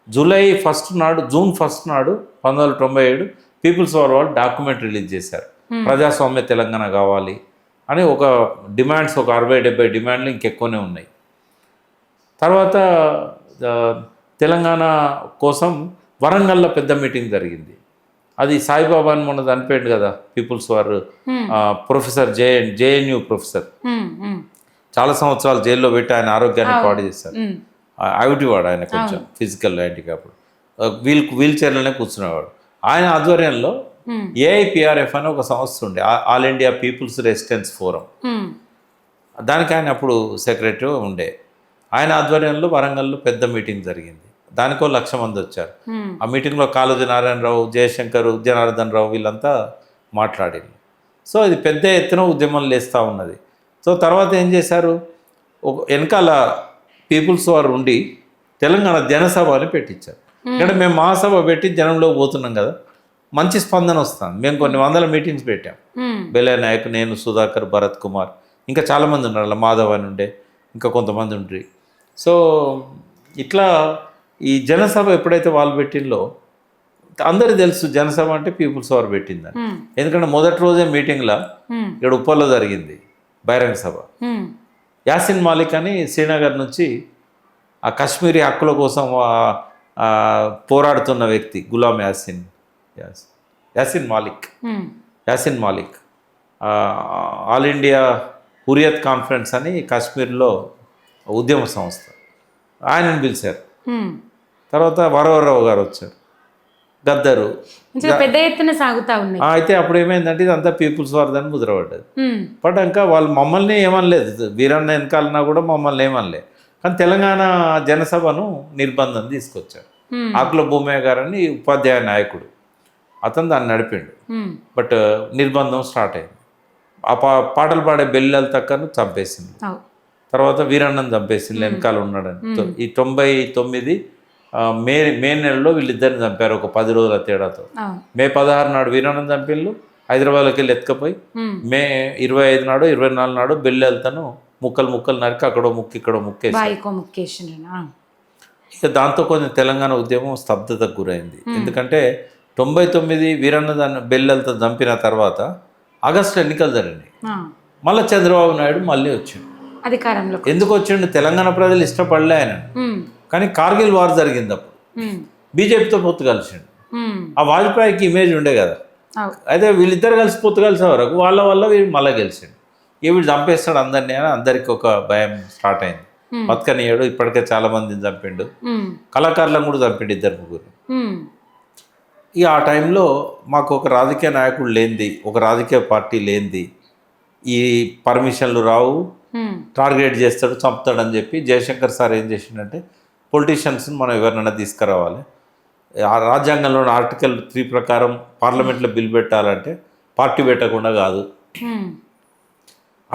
జూన్ 1 నాడు 1997 పీపుల్స్ వార్ వాళ్ళు డాక్యుమెంట్ రిలీజ్ చేశారు. ప్రజాస్వామ్య తెలంగాణ కావాలి అని ఒక డిమాండ్స్, ఒక 60-70 డిమాండ్లు ఇంకెక్కువనే ఉన్నాయి. తర్వాత తెలంగాణ కోసం వరంగల్లో పెద్ద మీటింగ్ జరిగింది. అది సాయిబాబా అని మొన్న చనిపోయాడు కదా people's war professor, JNU professor, చాలా సంవత్సరాలు జైల్లో పెట్టి ఆయన ఆరోగ్యాన్ని పాడు చేశారు. ఐవిటివాడు ఆయన, కొంచెం ఫిజికల్ హ్యాండిక్యాప్డ్, వీల్ చైర్లోనే కూర్చునేవాడు. ఆయన ఆధ్వర్యంలో ఏఐపిఆర్ఎఫ్ అని ఒక సంస్థ ఉండే, all India people's resistance forum, దానికి ఆయన అప్పుడు సెక్రటరీ ఉండే. ఆయన ఆధ్వర్యంలో వరంగల్లో పెద్ద మీటింగ్ జరిగింది. దానికో 1,00,000 మంది వచ్చారు. ఆ మీటింగ్లో కాళోజీ నారాయణరావు, జయశంకర్, జనార్దన్ రావు వీళ్ళంతా మాట్లాడింది. సో ఇది పెద్ద ఎత్తున ఉద్యమం లేస్తూ ఉన్నది. సో తర్వాత ఏం చేశారు, వెనకాల పీపుల్స్ వారు ఉండి తెలంగాణ జనసభ అని పెట్టించారు. ఇక్కడ మేము మహాసభ పెట్టి జనంలో పోతున్నాం కదా, మంచి స్పందన వస్తుంది. మేము కొన్ని వందల మీటింగ్స్ పెట్టాం. బెల్లయ్య నాయక్, నేను, సుధాకర్, భరత్ కుమార్, ఇంకా చాలామంది ఉన్నారు, అలా మాధవ్ అని ఉండే, ఇంకా కొంతమంది ఉండ్రి. సో ఇట్లా ఈ జనసభ ఎప్పుడైతే వాళ్ళు పెట్టిందో అందరికీ తెలుసు జనసభ అంటే పీపుల్స్ వారు పెట్టిందని. ఎందుకంటే మొదటి రోజే మీటింగ్లో ఇక్కడ ఉప్పల్లో జరిగింది బహిరంగ సభ. యాసిన్ మాలిక్ అని శ్రీనగర్ నుంచి ఆ కాశ్మీరీ హక్కుల కోసం పోరాడుతున్న వ్యక్తి, Ghulam Yasin Malik all India Hurriyat conference అని కాశ్మీర్లో ఉద్యమ సంస్థ, ఆయనను పిలిచారు. తర్వాత వరవరరావు గారు వచ్చారు, గద్దరు, పెద్ద ఎత్తున సాగుతా ఉన్నాయి. అయితే అప్పుడు ఏమైందంటే ఇదంతా పీపుల్స్ వారిదని ముద్రపడ్డది. పడ్డాక వాళ్ళు మమ్మల్ని ఏమనలేదు, వీరన్న వెనకాలన్నా కూడా మమ్మల్ని ఏమనలేదు. కానీ తెలంగాణ జనసభను నిర్బంధం తీసుకొచ్చారు. ఆకుల భూమయ్య గారని ఉపాధ్యాయ నాయకుడు, అతను దాన్ని నడిపిండు. బట్ నిర్బంధం స్టార్ట్ అయింది. ఆ పాటలు పాడే బెల్లెల తక్కను చంపేసింది. తర్వాత వీరన్నను చంపేసింది, వెనకాల ఉన్నాడని. ఈ 99 మే నెలలో వీళ్ళిద్దరిని చంపారు, ఒక 10 రోజుల తేడాతో. మే 16 నాడు వీరన్నను చంపిళ్ళు, హైదరాబాద్లోకి వెళ్ళి ఎత్తుకపోయి మే 25 నాడు 24 నాడు బెల్లెలతను ముక్కలు నరికి అక్కడో ముక్కు ఇక్కడో ముక్కేసి. ఇక దాంతో కొంచెం తెలంగాణ ఉద్యమం స్తబ్దతకు గురైంది. ఎందుకంటే 99 వీరన్న బెల్లెలతో చంపిన తర్వాత ఆగస్టు ఎన్నికలు జరిగినాయి. మళ్ళీ చంద్రబాబు నాయుడు మళ్ళీ వచ్చిండు అధికారంలో. ఎందుకు వచ్చిండు, తెలంగాణ ప్రజలు ఇష్టపడలే ఆయన. కానీ కార్గిల్ వార్ జరిగింది, అప్పుడు బీజేపీతో పొత్తు కలిసిండు. ఆ వాజ్పేయికి ఇమేజ్ ఉండే కదా. అయితే వీళ్ళిద్దరు కలిసి పొత్తు కలిసే వరకు వాళ్ళ వల్ల వీడు మళ్ళీ గెలిచిండు. వీడు చంపేస్తాడు అందరినీ అని అందరికి ఒక భయం స్టార్ట్ అయింది. బతకనియాడు, ఇప్పటికే చాలా మందిని చంపిండు, కళాకారులను కూడా చంపిండు, 2-3. ఇక ఆ టైంలో మాకు ఒక రాజకీయ నాయకుడు లేనిది, ఒక రాజకీయ పార్టీ లేనిది, ఈ పర్మిషన్లు రావు, టార్గెట్ చేస్తాడు, చంపుతాడు అని చెప్పి జయశంకర్ సార్ ఏం చేసిండంటే, పొలిటీషియన్స్ని మనం ఎవరినైనా తీసుకురావాలి, ఆ రాజ్యాంగంలోని ఆర్టికల్ 3 ప్రకారం పార్లమెంట్లో బిల్ పెట్టాలంటే పార్టీ పెట్టకుండా కాదు.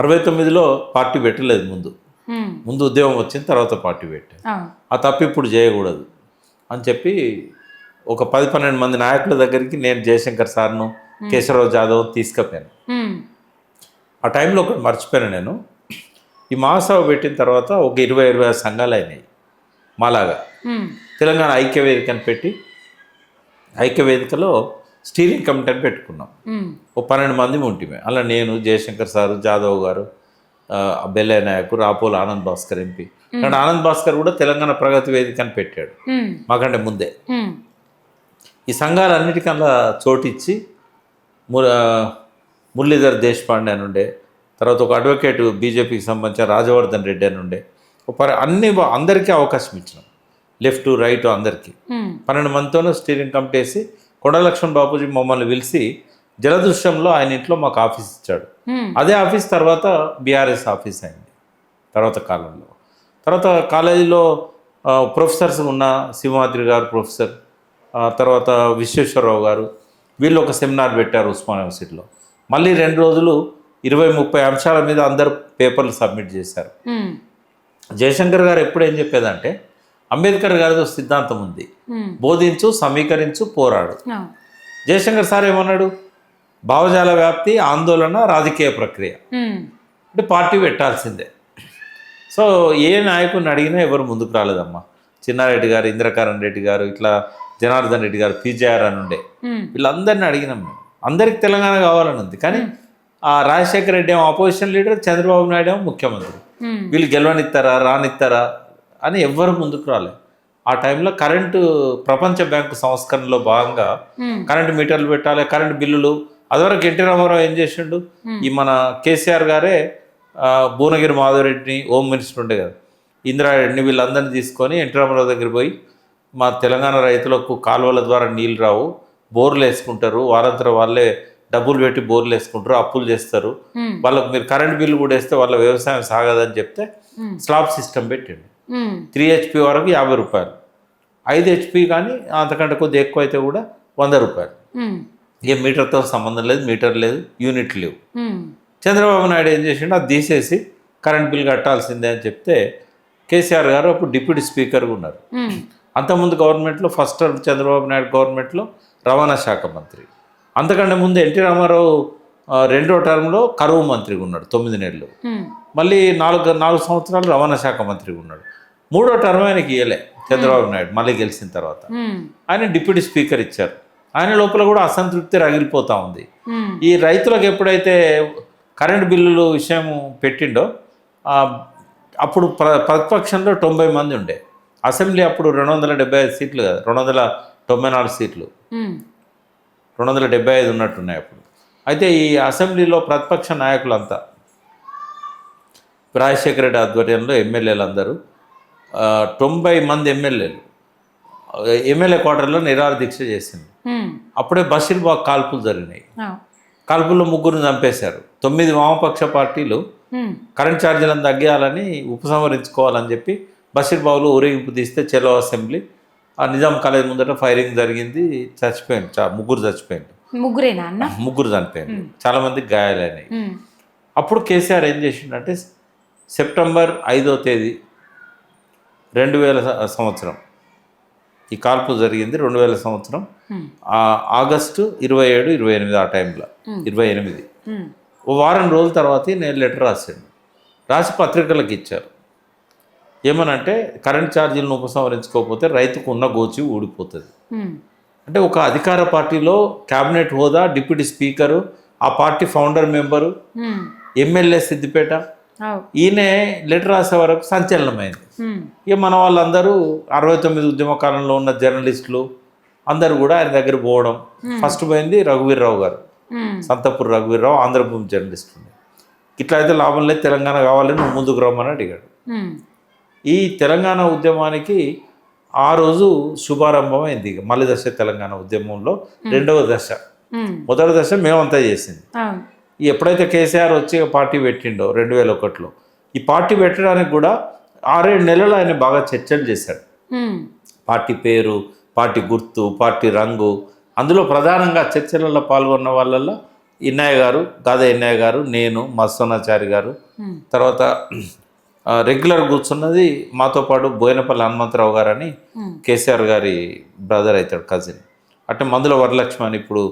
69లో పార్టీ పెట్టలేదు, ముందు ఉద్యమం వచ్చిన తర్వాత పార్టీ పెట్టారు. ఆ తప్పు ఇప్పుడు చేయకూడదు అని చెప్పి ఒక 10-12 మంది నాయకుల దగ్గరికి నేను జయశంకర్ సార్ను, కేశవరావు జాదవ్ తీసుకుపోయాను. ఆ టైంలో ఒకటి మర్చిపోయాను నేను, ఈ మహాసభ పెట్టిన తర్వాత ఒక 20-25 సంఘాలు అయినాయి మాలాగా. తెలంగాణ ఐక్యవేదిక అని పెట్టి, ఐక్యవేదికలో స్టీరింగ్ కమిటీ అని పెట్టుకున్నాం. ఒక 12 మంది ఉంటిమే. అలా నేను, జయశంకర్ సారు, జాదవ్ గారు, బెల్లయ్య నాయకు, రాపోల్ ఆనంద్ భాస్కర్ ఎంపీ. కానీ ఆనంద్ భాస్కర్ కూడా తెలంగాణ ప్రగతి వేదిక అని పెట్టాడు మాకంటే ముందే. ఈ సంఘాలన్నిటికల్లా చోటిచ్చి మురళీధర్ దేశపాండే అని ఉండే, తర్వాత ఒక అడ్వకేట్ బీజేపీకి సంబంధించిన రాజవర్ధన్ రెడ్డి అని ఉండే, అందరికీ అవకాశం ఇచ్చినాం, లెఫ్ట్ రైట్ అందరికీ. 12 మందితోనూ స్టీరింగ్ కమిటీ వేసి కొండలక్ష్మణ్ బాపూజీ మమ్మల్ని పిలిచి జలదృశ్యంలో ఆయన ఇంట్లో మాకు ఆఫీస్ ఇచ్చాడు. అదే ఆఫీస్ తర్వాత బీఆర్ఎస్ ఆఫీస్ అయింది తర్వాత కాలంలో. తర్వాత కాలేజీలో ప్రొఫెసర్స్ ఉన్న సింహాద్రి గారు ప్రొఫెసర్, తర్వాత విశ్వేశ్వరరావు గారు, వీళ్ళు ఒక సెమినార్ పెట్టారు ఉస్మాన్ యూనివర్సిటీలో. మళ్ళీ 2 రోజులు 20-30 అంశాల మీద అందరు పేపర్లు సబ్మిట్ చేశారు. జయశంకర్ గారు ఎప్పుడు ఏం చెప్పేదంటే, అంబేద్కర్ గారితో సిద్ధాంతం ఉంది, బోధించు, సమీకరించు, పోరాడు. జయశంకర్ సార్ ఏమన్నాడు, భావజాల వ్యాప్తి, ఆందోళన, రాజకీయ ప్రక్రియ, అంటే పార్టీ పెట్టాల్సిందే. సో ఏ నాయకుడిని అడిగినా ఎవరు ముందుకు రాలేదమ్మా. చిన్నారెడ్డి గారు, ఇంద్రకరణ్ రెడ్డి గారు, ఇట్లా జనార్దన్ రెడ్డి గారు, పీజేఆర్ అని ఉండే, వీళ్ళందరినీ అడిగినాం మేము. అందరికి తెలంగాణ కావాలని ఉంది. కానీ ఆ రాజశేఖర రెడ్డి ఏమో అపోజిషన్ లీడర్, చంద్రబాబు నాయుడు ఏమో ముఖ్యమంత్రి. వీళ్ళు గెలవనిస్తారా, రానిస్తారా అని ఎవ్వరు ముందుకు రాలేదు. ఆ టైంలో కరెంటు, ప్రపంచ బ్యాంకు సంస్కరణలో భాగంగా కరెంటు మీటర్లు పెట్టాలి, కరెంటు బిల్లులు. అదివరకు ఎన్టీ రామారావు ఏం చేసిండు, ఈ మన కేసీఆర్ గారే భువనగిరి మాధవరెడ్డిని, హోమ్ మినిస్టర్ ఉండే కదా, ఇందిరారెడ్డిని, వీళ్ళందరినీ తీసుకొని ఎన్టీ రామారావు దగ్గర పోయి, మా తెలంగాణ రైతులకు కాలువల ద్వారా నీళ్ళు రావు, బోర్లు వేసుకుంటారు, వారంతరం వాళ్ళే డబ్బులు పెట్టి బోర్లు వేసుకుంటారు, అప్పులు చేస్తారు, వాళ్ళకు మీరు కరెంట్ బిల్లు కూడా వేస్తే వాళ్ళ వ్యవసాయం సాగదని చెప్తే స్లాబ్ సిస్టమ్ పెట్టండి. 3 HP వరకు 50 రూపాయలు, 5 HP కానీ అంతకంటే కొద్దిగా ఎక్కువ అయితే కూడా 100 రూపాయలు. ఏ మీటర్తో సంబంధం లేదు, మీటర్ లేదు, యూనిట్ లేవు. చంద్రబాబు నాయుడు ఏం చేసిండు, అది తీసేసి కరెంట్ బిల్ కట్టాల్సిందే అని చెప్తే కేసీఆర్ గారు అప్పుడు డిప్యూటీ స్పీకర్గా ఉన్నారు. అంతకుముందు గవర్నమెంట్లో ఫస్ట్ చంద్రబాబు నాయుడు గవర్నమెంట్లో రవాణా శాఖ మంత్రి. అంతకంటే ముందు ఎన్టీ రామారావు 2వ టర్మ్లో కరువు మంత్రిగా ఉన్నాడు 9 నెలలు. మళ్ళీ 4 సంవత్సరాలు రవాణా శాఖ మంత్రిగా ఉన్నాడు. 3వ టర్మ్ ఆయనకి ఇవ్వలే చంద్రబాబు నాయుడు మళ్ళీ గెలిచిన తర్వాత. ఆయన డిప్యూటీ స్పీకర్ ఇచ్చారు. ఆయన లోపల కూడా అసంతృప్తి రగిలిపోతూ ఉంది. ఈ రైతులకు ఎప్పుడైతే కరెంటు బిల్లులు విషయం పెట్టిండో అప్పుడు ప్రతిపక్షంలో 90 మంది ఉండే. అసెంబ్లీ అప్పుడు 275 సీట్లు కదా, 294 సీట్లు, 275 ఉన్నట్టున్నాయి అప్పుడు. అయితే ఈ అసెంబ్లీలో ప్రతిపక్ష నాయకులంతా రాజశేఖర రెడ్డి ఆధ్వర్యంలో ఎమ్మెల్యేలు అందరూ 90 మంది ఎమ్మెల్యే క్వార్టర్లో నిరాహార దీక్ష చేసింది. అప్పుడే బషీర్బాగ్ కాల్పులు జరిగినాయి. కాల్పుల్లో 3 చంపేశారు. 9 వామపక్ష పార్టీలు కరెంట్ ఛార్జీలను తగ్గాలని ఉపసంహరించుకోవాలని చెప్పి బషీర్బాగ్లో ఊరేగింపు తీస్తే చెలో అసెంబ్లీ ఆ నిజాం కాలేజ్ ముందట ఫైరింగ్ జరిగింది. చచ్చిపోయింది, 3 చచ్చిపోయింది. ముగ్గురేనా అన్న? 3 చనిపోయింది, చాలామంది గాయాలైనాయి. అప్పుడు కేసీఆర్ ఏం చేసిండంటే సెప్టెంబర్ 5వ తేదీ 2000 సంవత్సరం ఈ కాల్పు జరిగింది. 2000 సంవత్సరం ఆగస్టు 27, 28 ఆ టైంలో 28 ఓ వారం రోజుల తర్వాత నేను లెటర్ రాశాను. రాసి పత్రికలకు ఇచ్చారు. ఏమనంటే కరెంట్ ఛార్జీలను ఉపసంహరించుకోకపోతే రైతుకు ఉన్న గోచి ఊడిపోతుంది. అంటే ఒక అధికార పార్టీలో క్యాబినెట్ హోదా, డిప్యూటీ స్పీకరు, ఆ party founder member, MLA Siddipet, ఈయన లెటర్ రాసే వరకు సంచలనమైంది. ఇక మన వాళ్ళందరూ 69 ఉద్యమకాలంలో ఉన్న జర్నలిస్టులు అందరూ కూడా ఆయన దగ్గర పోవడం. ఫస్ట్ పోయింది రఘువీర్రావు గారు, సంతపూర్ రఘువీర్రావు, ఆంధ్రభూమి జర్నలిస్ట్. ఇట్లా అయితే లాభం లేదు, తెలంగాణ కావాలని నువ్వు ముందుకు రమ్మని అడిగాడు. ఈ తెలంగాణ ఉద్యమానికి ఆ రోజు శుభారంభం అయింది. మళ్ళీ దశ తెలంగాణ ఉద్యమంలో 2వ దశ. మొదటి దశ మేమంతా చేసింది. ఎప్పుడైతే కేసీఆర్ వచ్చి పార్టీ పెట్టిండో 2001లో, ఈ పార్టీ పెట్టడానికి కూడా 6-7 నెలలు ఆయన బాగా చర్చలు చేశాడు. పార్టీ పేరు, పార్టీ గుర్తు, పార్టీ రంగు. అందులో ప్రధానంగా చర్చలలో పాల్గొన్న వాళ్ళల్లో ఇన్నయ్య గారు, గాదా ఇన్నయ్య గారు, నేను, మత్స్వనాచారి గారు, తర్వాత రెగ్యులర్ కూర్చున్నది మాతో పాటు బోయినపల్లి హనుమంతరావు గారు అని కేసీఆర్ గారి బ్రదర్ అవుతాడు, కజిన్. అట్నే మందుల వరలక్ష్మి అని ఇప్పుడు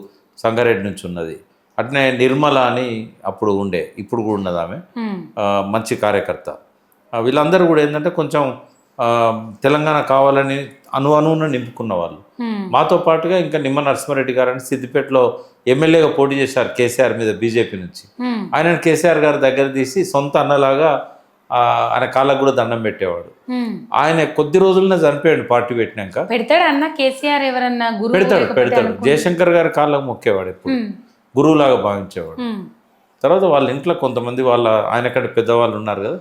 సంగారెడ్డి నుంచి ఉన్నది. అట్నే నిర్మల అని అప్పుడు ఉండే, ఇప్పుడు కూడా ఉన్నది ఆమె, మంచి కార్యకర్త. వీళ్ళందరూ కూడా ఏంటంటే కొంచెం తెలంగాణ కావాలని అనువున నింపుకున్న వాళ్ళు. మాతో పాటుగా ఇంకా నిమ్మ నరసింహారెడ్డి గారు అని సిద్దిపేటలో ఎమ్మెల్యేగా పోటీ చేశారు కేసీఆర్ మీద, బీజేపీ నుంచి. ఆయన కేసీఆర్ గారి దగ్గర తీసి సొంత అన్నలాగా ఆయన కాళ్ళకు కూడా దండం పెట్టేవాడు. ఆయన కొద్ది రోజులనే చనిపోయాడు పార్టీ పెట్టినాక. పెడతాడు. జయశంకర్ గారి కాళ్ళకు మొక్కేవాడు, ఎప్పుడు గురువులాగా భావించేవాడు. తర్వాత వాళ్ళ ఇంట్లో కొంతమంది ఆయన కంటే పెద్దవాళ్ళు ఉన్నారు కదా,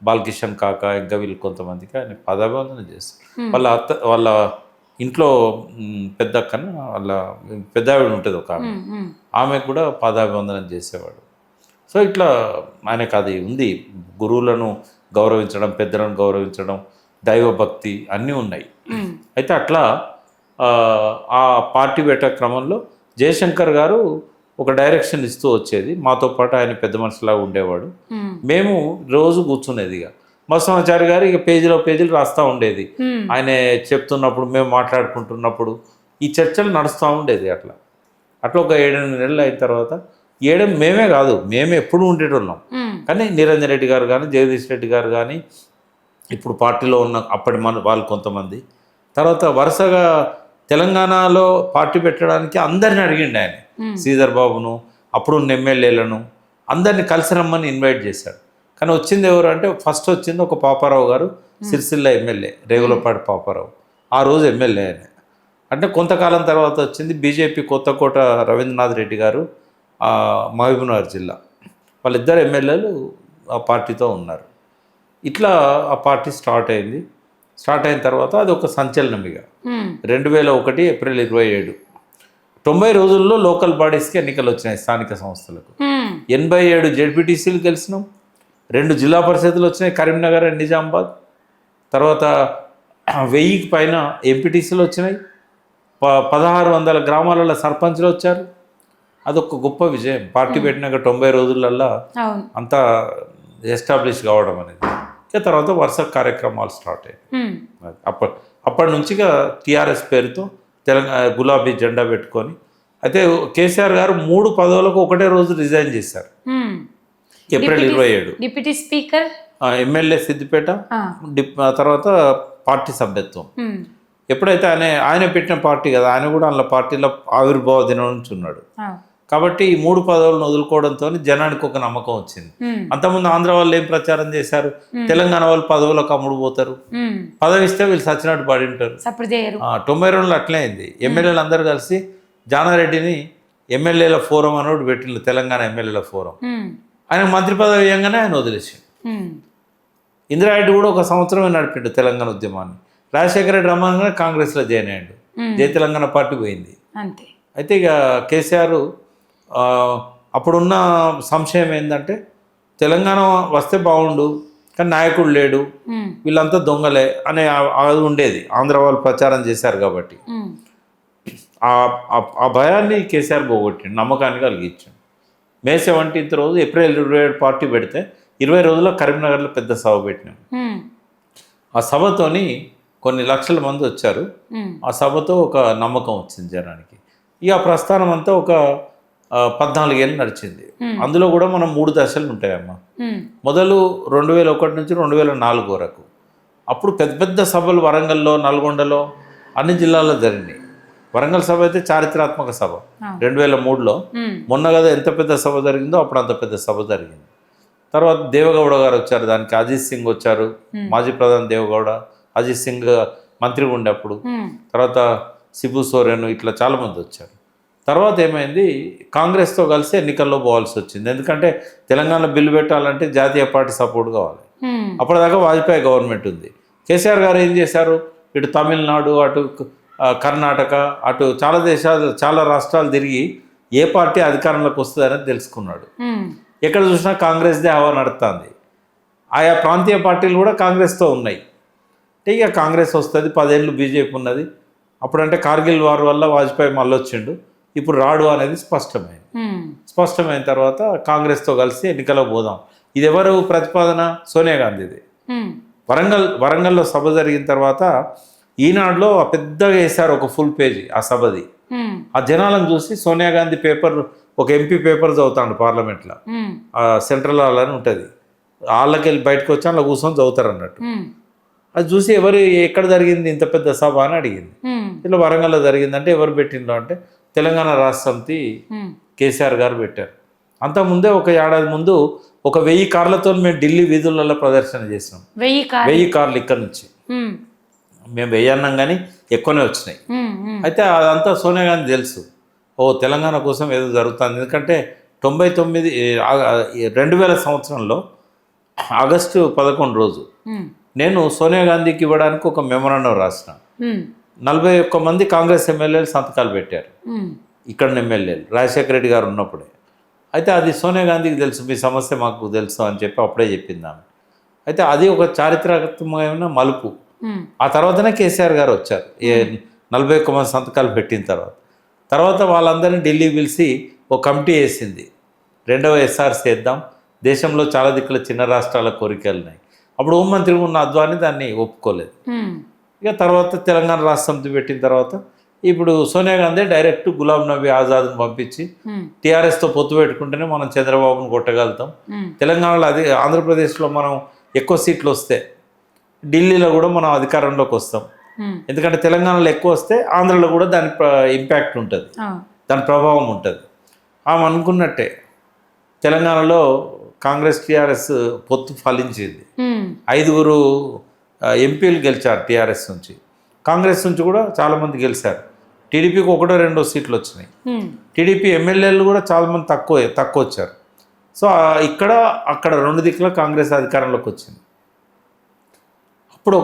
బాలకిషన్ కాక, ఇంకా వీళ్ళు కొంతమందికి ఆయన పదాభివందన చేస్తారు. వాళ్ళ ఇంట్లో పెద్ద అక్కన వాళ్ళ పెద్ద ఆవిడ ఉంటుంది ఒక ఆమె కూడా పాదాభివందనం చేసేవాడు. సో ఇట్లా ఆయనకు అది ఉంది, గురువులను గౌరవించడం, పెద్దలను గౌరవించడం, దైవభక్తి అన్నీ ఉన్నాయి. అయితే అట్లా ఆ పార్టీ పెట్టే క్రమంలో జయశంకర్ గారు ఒక డైరెక్షన్ ఇస్తూ వచ్చేది. మాతో పాటు ఆయన పెద్ద మనిషిలాగా ఉండేవాడు. మేము రోజు కూర్చునేది. ఇక మత్స్వనాచారి గారు ఇక పేజీలు రాస్తూ ఉండేది. ఆయన చెప్తున్నప్పుడు, మేము మాట్లాడుకుంటున్నప్పుడు ఈ చర్చలు నడుస్తూ ఉండేది. అట్లా ఒక 7-8 నెలలు అయిన తర్వాత, మేమే కాదు, మేమే ఎప్పుడు ఉండేటోళ్ళం. కానీ నిరంజన్ రెడ్డి గారు కానీ, జగదీష్ రెడ్డి గారు కానీ, ఇప్పుడు పార్టీలో ఉన్న అప్పటి వాళ్ళు కొంతమంది, తర్వాత వరుసగా తెలంగాణలో పార్టీ పెట్టడానికి అందరిని అడిగిండు ఆయన. శ్రీధర్ బాబును, అప్పుడున్న ఎమ్మెల్యేలను అందరినీ కలిసి రమ్మని ఇన్వైట్ చేశాడు. కానీ వచ్చింది ఎవరు అంటే, ఫస్ట్ వచ్చింది ఒక పాపారావు గారు, సిరిసిల్ల ఎమ్మెల్యే, రేగులపాటి పాపారావు. ఆ రోజు ఎమ్మెల్యే ఆయన. అంటే కొంతకాలం తర్వాత వచ్చింది బీజేపీ కొత్తకోట రవీంద్రనాథ్ రెడ్డి గారు, మహబూబ్నగర్ జిల్లా. వాళ్ళిద్దరు ఎమ్మెల్యేలు ఆ పార్టీతో ఉన్నారు. ఇట్లా ఆ పార్టీ స్టార్ట్ అయింది. స్టార్ట్ అయిన తర్వాత అది ఒక సంచలనం. ఇక 2001 ఏప్రిల్ 27, 90 రోజుల్లో లోకల్ బాడీస్కి ఎన్నికలు వచ్చినాయి, స్థానిక సంస్థలకు. 87 జెడ్పీటీసీలు గెలిచినాం. 2 జిల్లా పరిషత్లు వచ్చినాయి, కరీంనగర్ అండ్ నిజామాబాద్. తర్వాత 1000కి పైన ఎంపీటీసీలు వచ్చినాయి, 1600 గ్రామాలలో సర్పంచ్లు వచ్చారు. అదొక గొప్ప విజయం. పార్టీ పెట్టినాక 90 రోజులల్లో అవును. అంతా ఎస్టాబ్లిష్ కావడం అనేది. ఇక తర్వాత వరుస కార్యక్రమాలు స్టార్ట్ అయ్యాయి. అప్పటి నుంచి ఇక టీఆర్ఎస్ పేరుతో తెలంగాణ గులాబీ జెండా పెట్టుకొని, అయితే కేసీఆర్ గారు 3 పదవులకు ఒకటే రోజు రిజైన్ చేశారు. April 27. Deputy speaker, MLA Siddipet, తర్వాత పార్టీ సభ్యత్వం. ఎప్పుడైతే ఆయన పెట్టిన పార్టీ కదా, ఆయన కూడా అందులో పార్టీలో ఆవిర్భావ దినం నుంచి ఉన్నాడు. కాబట్టి ఈ 3 పదవులను వదులుకోవడంతో జనానికి ఒక నమ్మకం వచ్చింది. అంతకుముందు ఆంధ్ర వాళ్ళు ఏం ప్రచారం చేశారు, తెలంగాణ వాళ్ళు పదవులకు అమ్ముడు పోతారు, పదవి ఇస్తే వీళ్ళు సచ్చినట్టు పడి ఉంటారు. 92లో అట్లే అయింది. ఎమ్మెల్యేలు అందరూ కలిసి జానారెడ్డిని ఎమ్మెల్యేల ఫోరం అని ఒకటి పెట్టిండు, తెలంగాణ ఎమ్మెల్యేల ఫోరం. ఆయన మంత్రి పదవి ఇవ్వగానే ఆయన వదిలేసి, ఇందిరారెడ్డి కూడా 1 సంవత్సరమే నడిపిండు తెలంగాణ ఉద్యమాన్ని. రాజశేఖర రెడ్డి రమ్మనగానే కాంగ్రెస్లో జాయిన్ అయ్యాడు, జై తెలంగాణ పార్టీ పోయింది అంతే. అయితే ఇక కేసీఆర్ అప్పుడున్న సంశయం ఏంటంటే తెలంగాణ వస్తే బాగుండు, కానీ నాయకుడు లేడు, వీళ్ళంతా దొంగలే అనే అది ఉండేది. ఆంధ్ర వాళ్ళు ప్రచారం చేశారు కాబట్టి ఆ భయాన్ని కేసీఆర్ పోగొట్టిండు, నమ్మకాన్ని కలిగించాడు. మే 17th రోజు ఏప్రిల్ 27 పార్టీ పెడితే 20 రోజుల్లో కరీంనగర్లో పెద్ద సభ పెట్టినాం. ఆ సభతోని కొన్ని లక్షల మంది వచ్చారు. ఆ సభతో ఒక నమ్మకం వచ్చింది జనానికి. ఇక ప్రస్థానం అంతా ఒక 14 ఏళ్ళు నడిచింది. అందులో కూడా మనం 3 దశలు ఉంటాయమ్మా. మొదలు 2001 నుంచి 2004 వరకు. అప్పుడు పెద్ద పెద్ద సభలు వరంగల్లో, నల్గొండలో, అన్ని జిల్లాల్లో జరిగినాయి. వరంగల్ సభ అయితే చారిత్రాత్మక సభ 2003లో. మొన్న కదా ఎంత పెద్ద సభ జరిగిందో అప్పుడు అంత పెద్ద సభ జరిగింది. తర్వాత దేవగౌడ గారు వచ్చారు, దానికి అజిత్ సింగ్ వచ్చారు, మాజీ ప్రధాని దేవగౌడ, అజిత్ సింగ్ మంత్రిగా ఉండే అప్పుడు. తర్వాత శిబు సోరెన్, ఇట్లా చాలామంది వచ్చారు. తర్వాత ఏమైంది, కాంగ్రెస్తో కలిసి ఎన్నికల్లో పోవాల్సి వచ్చింది. ఎందుకంటే తెలంగాణ బిల్లు పెట్టాలంటే జాతీయ పార్టీ సపోర్ట్ కావాలి. అప్పటిదాకా వాజ్పేయి గవర్నమెంట్ ఉంది. కేసీఆర్ గారు ఏం చేశారు, ఇటు తమిళనాడు, అటు కర్ణాటక, అటు చాలా రాష్ట్రాలు తిరిగి ఏ పార్టీ అధికారంలోకి వస్తుందని తెలుసుకున్నాడు. ఎక్కడ చూసినా కాంగ్రెస్దే హవా నడుస్తుంది. ఆయా ప్రాంతీయ పార్టీలు కూడా కాంగ్రెస్తో ఉన్నాయి. ఇక కాంగ్రెస్ వస్తుంది, 10 ఏళ్ళు బీజేపీ ఉన్నది. అప్పుడంటే కార్గిల్ వార్ వల్ల వాజ్పేయి మళ్ళీ వచ్చిండు, ఇప్పుడు రాడు అనేది స్పష్టమైన తర్వాత కాంగ్రెస్తో కలిసి ఎన్నికల్లో పోదాం. ఇది ఎవరు ప్రతిపాదన, సోనియా గాంధీది. వరంగల్లో సభ జరిగిన తర్వాత ఈనాడులో పెద్దగా వేశారు ఒక ఫుల్ పేజీ ఆ సభది. ఆ జనాలను చూసి సోనియా గాంధీ పేపర్, ఒక ఎంపీ పేపర్ చదువుతాడు పార్లమెంట్లో, సెంట్రల్ హాల్ అని ఉంటుంది, వాళ్ళకి వెళ్ళి బయటకు వచ్చి అలా కూర్చొని చదువుతారు అన్నట్టు. అది చూసి ఎక్కడ జరిగింది ఇంత పెద్ద సభ అని అడిగింది. ఇట్లా వరంగల్లో జరిగిందంటే ఎవరు పెట్టిండ్రు అంటే తెలంగాణ రాష్ట్ర సమితి కేసీఆర్ గారు పెట్టారు. అంతకుముందే ఒక ఏడాది ముందు 1000 కార్లతో మేము ఢిల్లీ వీధులలో ప్రదర్శన చేసినాం. 1000 కార్లు ఇక్కడ నుంచి మేము 1000 అన్నాం కానీ ఎక్కువనే వచ్చినాయి. అయితే అదంతా సోనియా గాంధీ తెలుసు, తెలంగాణ కోసం ఏదో జరుగుతుంది. ఎందుకంటే 2000 సంవత్సరంలో ఆగస్టు 11 రోజు నేను సోనియా గాంధీకి ఇవ్వడానికి ఒక మెమోరాండం రాసిన. 41 మంది కాంగ్రెస్ ఎమ్మెల్యేలు సంతకాలు పెట్టారు, ఇక్కడ ఎమ్మెల్యేలు రాజశేఖర రెడ్డి గారు ఉన్నప్పుడే. అయితే అది సోనియా గాంధీకి తెలుసు, మీ సమస్య మాకు తెలుసు అని చెప్పి అప్పుడే చెప్పింది ఆమె. అయితే అది ఒక చారిత్రాత్మకమైన మలుపు. ఆ తర్వాతనే కేసీఆర్ గారు వచ్చారు, 41 మంది సంతకాలు పెట్టిన తర్వాత వాళ్ళందరినీ ఢిల్లీ పిలిచి ఒక కమిటీ వేసింది, 2వ SRC వేద్దాం, దేశంలో చాలా దిక్కుల చిన్న రాష్ట్రాల కోరికలు ఉన్నాయి. అప్పుడు హోంమంత్రి ఉన్న అద్వానీ దాన్ని ఒప్పుకోలేదు. ఇక తర్వాత తెలంగాణ రాష్ట్ర సమితి పెట్టిన తర్వాత ఇప్పుడు సోనియా గాంధీ డైరెక్ట్ గులాం నబీ ఆజాద్ని పంపించి టీఆర్ఎస్తో పొత్తు పెట్టుకుంటేనే మనం చంద్రబాబును కొట్టగలుగుతాం, తెలంగాణలో ఆంధ్రప్రదేశ్లో మనం ఎక్కువ సీట్లు వస్తే ఢిల్లీలో కూడా మనం అధికారంలోకి వస్తాం. ఎందుకంటే తెలంగాణలో ఎక్కువ వస్తే ఆంధ్రలో కూడా దాని ఇంపాక్ట్ ఉంటుంది, దాని ప్రభావం ఉంటుంది. ఆమె అనుకున్నట్టే తెలంగాణలో కాంగ్రెస్ టీఆర్ఎస్ పొత్తు ఫలించింది. 5 ఎంపీలు గెలిచారు టీఆర్ఎస్ నుంచి, కాంగ్రెస్ నుంచి కూడా చాలామంది గెలిచారు. టీడీపీకి 1-2 సీట్లు వచ్చినాయి. టీడీపీ ఎమ్మెల్యేలు కూడా చాలామంది తక్కువ వచ్చారు. సో అక్కడ 2 దిక్కుల కాంగ్రెస్ అధికారంలోకి వచ్చింది. అప్పుడు